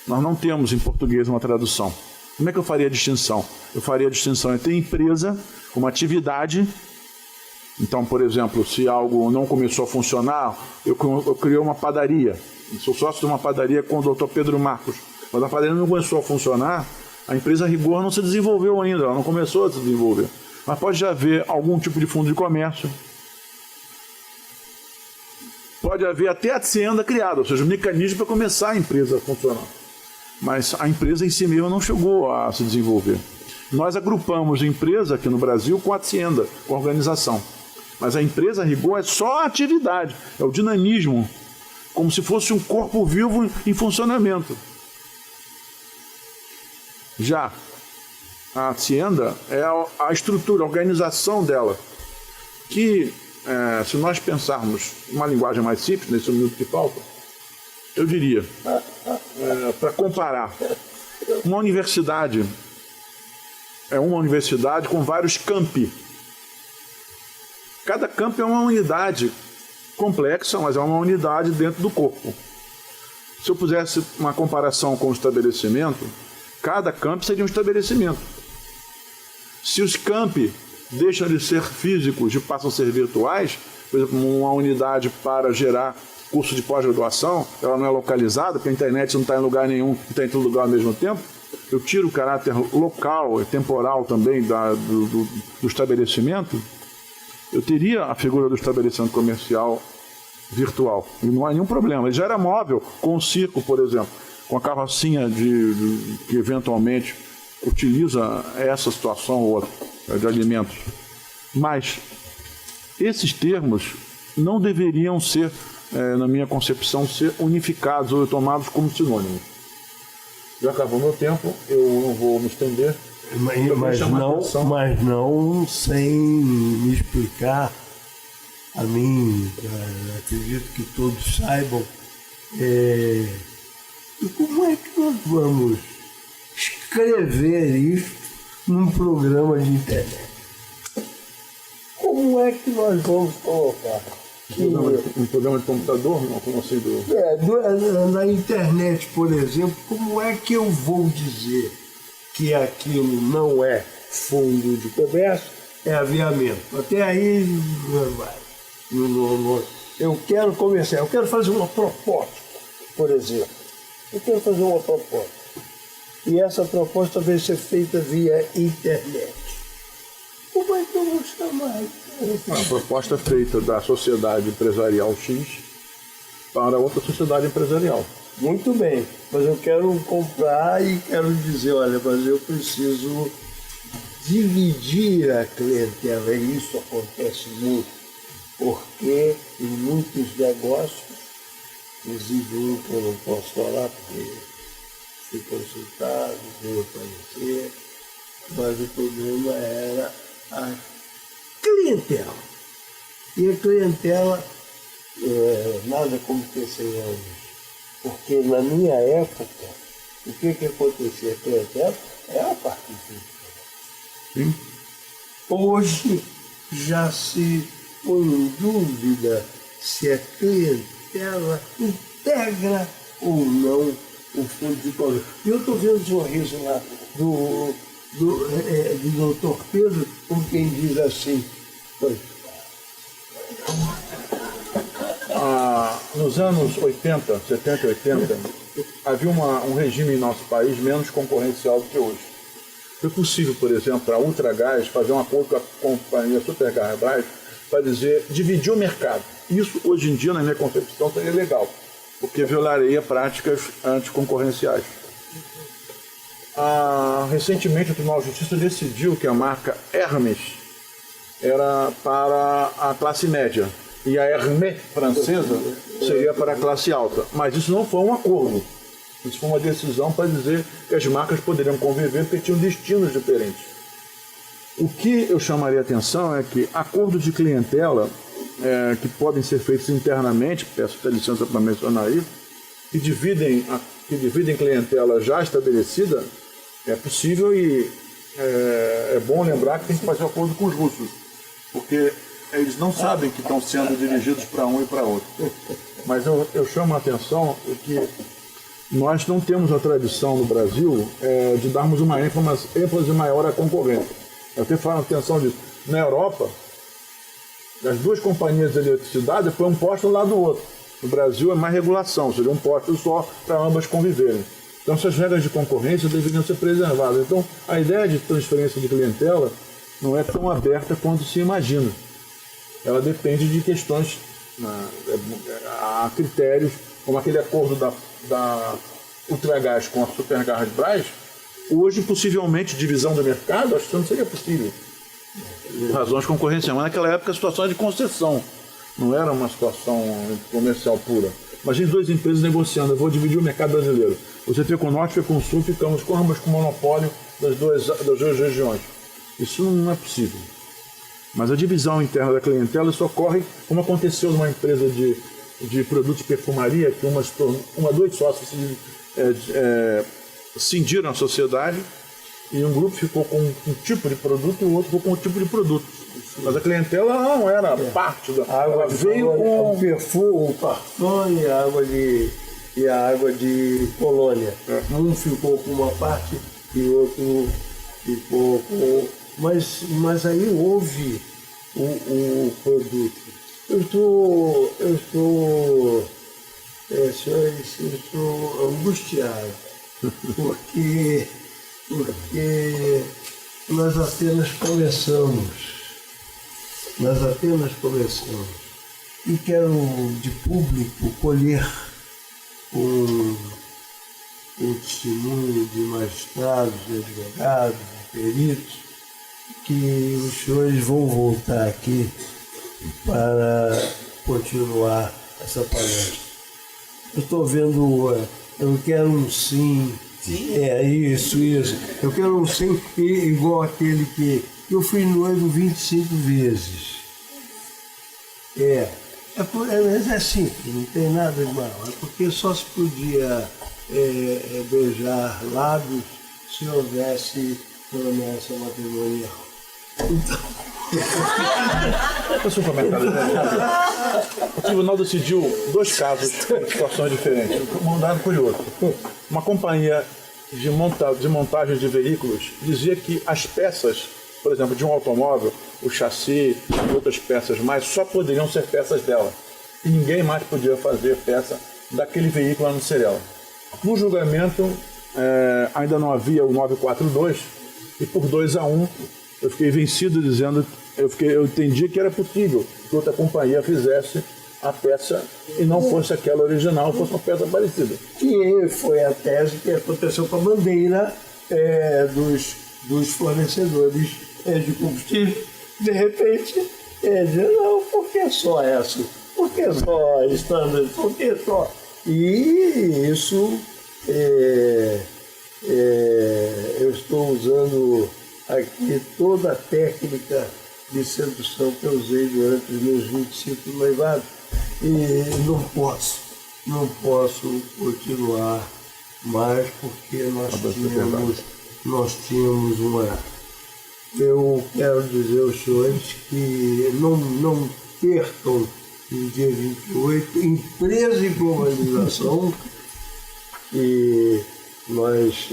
Nós não temos em português uma tradução. Como é que eu faria a distinção? Eu faria a distinção entre empresa, uma atividade. Então, por exemplo, se algo não começou a funcionar, eu criei uma padaria. Eu sou sócio de uma padaria com o Dr. Pedro Marcos. Mas a padaria não começou a funcionar, a empresa a rigor não se desenvolveu ainda, ela não começou a se desenvolver. Mas pode já haver algum tipo de fundo de comércio. Pode haver até a hacienda criada, ou seja, um mecanismo para começar a empresa a funcionar. Mas a empresa em si mesma não chegou a se desenvolver. Nós agrupamos a empresa aqui no Brasil com a hacienda, com a organização. Mas a empresa, a rigor, é só a atividade, é o dinamismo, como se fosse um corpo vivo em funcionamento. Já a hacienda é a estrutura, a organização dela, que, se nós pensarmos uma linguagem mais simples, nesse minuto que falta, eu diria, para comparar, uma universidade é uma universidade com vários campi. Cada campo é uma unidade complexa, mas é uma unidade dentro do corpo. Se eu fizesse uma comparação com o estabelecimento, cada campo seria um estabelecimento. Se os campi deixam de ser físicos e passam a ser virtuais, por exemplo, uma unidade para gerar curso de pós-graduação, ela não é localizada, porque a internet não está em lugar nenhum, não está em todo lugar ao mesmo tempo, eu tiro o caráter local e temporal também do estabelecimento, eu teria a figura do estabelecimento comercial virtual. E não há nenhum problema. Ele já era móvel, com o circo, por exemplo, com a carrocinha que eventualmente utiliza essa situação ou outra de alimentos. Mas esses termos não deveriam ser, na minha concepção, ser unificados ou tomados como sinônimos. Já acabou meu tempo, eu não vou me estender. Mas não sem me explicar a mim, acredito que todos saibam, e como é que nós vamos escrever isso num programa de internet? Como é que nós vamos colocar? Um programa de computador, não como assim Na internet, por exemplo, como é que eu vou dizer que aquilo não é fundo de comércio, é aviamento? Até aí vai. Eu quero começar, eu quero fazer uma proposta, por exemplo. Eu quero fazer uma proposta. E essa proposta vai ser feita via internet. Como é que eu vou chamar isso? Uma proposta feita da sociedade empresarial X para outra sociedade empresarial. Muito bem, mas eu quero comprar e quero dizer, olha, mas eu preciso dividir a clientela, e isso acontece muito, porque em muitos negócios, inclusive um que eu não posso falar porque fui consultado, veio aparecer, mas o problema era a clientela. E a clientela, nada como ter 100 anos, porque na minha época, o que acontecia? A clientela era a parte física. Hoje já se põe em dúvida se a clientela integra ou não o fundo de comércio. Eu estou vendo o sorriso lá do doutor Pedro, como quem diz assim, nos anos 80, 70 e 80, havia um regime em nosso país menos concorrencial do que hoje. Foi possível, por exemplo, para a Ultragás fazer um acordo com a companhia Supergás para dizer, dividir o mercado. Isso, hoje em dia, na minha concepção, seria legal, porque violaria práticas anticoncorrenciais. Recentemente, o Tribunal de Justiça decidiu que a marca Hermès era para a classe média e a Hermès francesa seria para a classe alta. Mas isso não foi um acordo. Isso foi uma decisão para dizer que as marcas poderiam conviver porque tinham destinos diferentes. O que eu chamaria a atenção é que acordos de clientela que podem ser feitos internamente, peço até licença para mencionar aí, que dividem clientela já estabelecida, é possível e é bom lembrar que tem que fazer acordo com os russos, porque eles não sabem que estão sendo dirigidos para um e para outro. Mas eu chamo a atenção que nós não temos a tradição no Brasil de darmos uma ênfase maior à concorrência. Eu até falo atenção disso. Na Europa, as duas companhias de eletricidade foi um posto lado do outro. No Brasil é mais regulação, seria um posto só para ambas conviverem. Então essas regras de concorrência deveriam ser preservadas. Então a ideia de transferência de clientela não é tão aberta quanto se imagina. Ela depende de questões, há critérios, como aquele acordo da Ultragás com a Supergás Brás. Hoje, possivelmente, divisão do mercado, acho que não seria possível. Por razões concorrenciais. Mas naquela época a situação era de concessão. Não era uma situação comercial pura. Imagina duas empresas negociando, eu vou dividir o mercado brasileiro. Você fica com o norte, fica com o sul, ficamos com ambas com monopólio das duas regiões. Isso não é possível. Mas a divisão interna da clientela isso ocorre como aconteceu numa empresa de produtos de perfumaria, que dois sócios cindiram a sociedade e um grupo ficou com um tipo de produto e o outro ficou com outro tipo de produto. Mas a clientela não era parte da... Ela veio com o perfume, o parfum e a água de colônia. Um ficou com uma parte e o outro ficou com... Mas aí houve o produto. Eu estou angustiado, porque nós apenas começamos. E quero de público colher o testemunho de magistrados, de advogados, de peritos, que os senhores vão voltar aqui para continuar essa palestra. Eu estou vendo, eu quero um sim. Isso. Eu quero um sim igual aquele que eu fui noivo 25 vezes. Mas é simples, não tem nada de mal. É porque só se podia beijar lábios se houvesse promessa matrimonial. Então... Esse é um comentário. O tribunal decidiu 2 casos com situações diferentes, um dado curioso. Uma companhia de montagem de veículos dizia que as peças, por exemplo, de um automóvel, o chassi e outras peças mais, só poderiam ser peças dela. E ninguém mais podia fazer peça daquele veículo a não ser ela. No julgamento, ainda não havia o 942, e por 2-1, eu fiquei vencido dizendo, eu entendi que era possível que outra companhia fizesse a peça e não fosse aquela original, fosse uma peça parecida. Que foi a tese que aconteceu com a bandeira dos fornecedores de combustível. De repente, não, por que só essa? Por que só standard? Por que só? E isso eu estou usando aqui toda a técnica de sedução que eu usei durante os meus 25 noivados e não posso continuar mais porque nós tínhamos uma... Eu quero dizer aos senhores que não percam no dia 28 Empresa e Globalização, que nós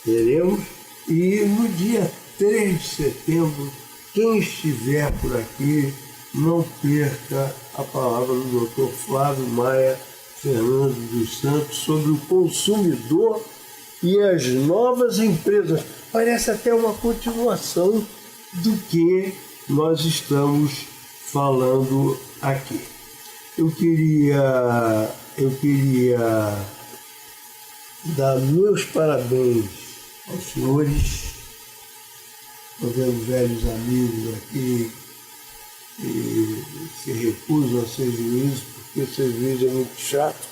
teremos, e no dia 3 de setembro, quem estiver por aqui, não perca a palavra do Dr. Flávio Maia Fernando dos Santos sobre o consumidor e as novas empresas. Parece até uma continuação do que nós estamos falando aqui. Eu queria dar meus parabéns aos senhores. Estou vendo velhos amigos aqui que se recusam a ser juízes, porque ser juiz é muito chato.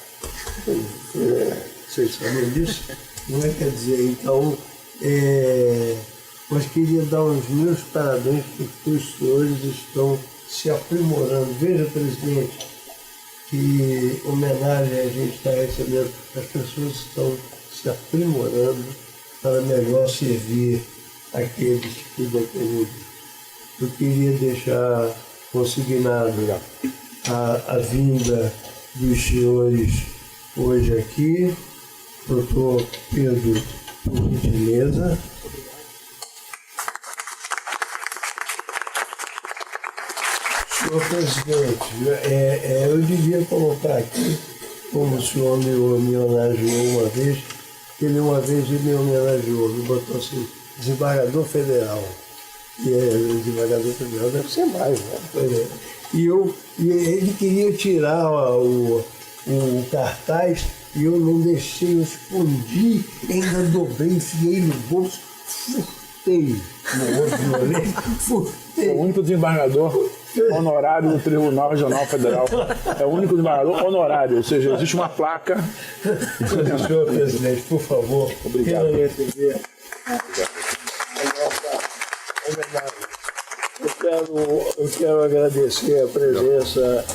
Vocês sabem disso? Não é, quer dizer, então, mas queria dar os meus parabéns porque os senhores estão se aprimorando. Veja, presidente, que homenagem a gente está recebendo. As pessoas estão se aprimorando para melhor servir aqueles que dependem. Eu queria deixar consignado a vinda dos senhores hoje aqui, doutor Pedro, por gentileza. Senhor presidente, eu devia colocar aqui, como o senhor me homenageou uma vez, que ele uma vez me homenageou, me botou assim, desembargador federal. E desembargador federal deve ser mais, né? E ele queria tirar o cartaz e eu não deixei, eu escondi, ainda dobrei, enfiei no bolso, furtei no outro, furtei. O único desembargador honorário do Tribunal Regional Federal. É o único desembargador honorário, ou seja, existe uma placa. Senhor presidente, por favor. Obrigado. Eu quero agradecer a presença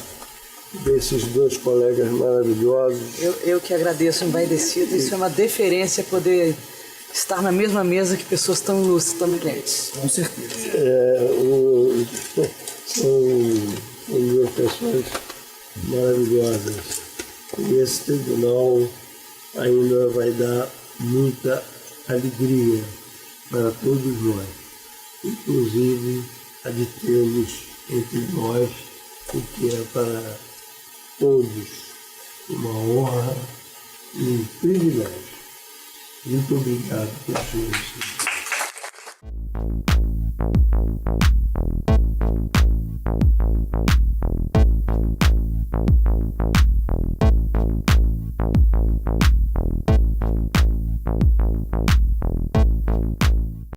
desses 2 colegas maravilhosos. Eu que agradeço, envaidecido. Isso é uma deferência poder estar na mesma mesa que pessoas tão ilustres, tão brilhantes. Com certeza. São 2 pessoas maravilhosas. E esse tribunal ainda vai dar muita alegria para todos nós. Inclusive a de termos entre nós o que é para todos uma honra e um privilégio. Muito obrigado por isso.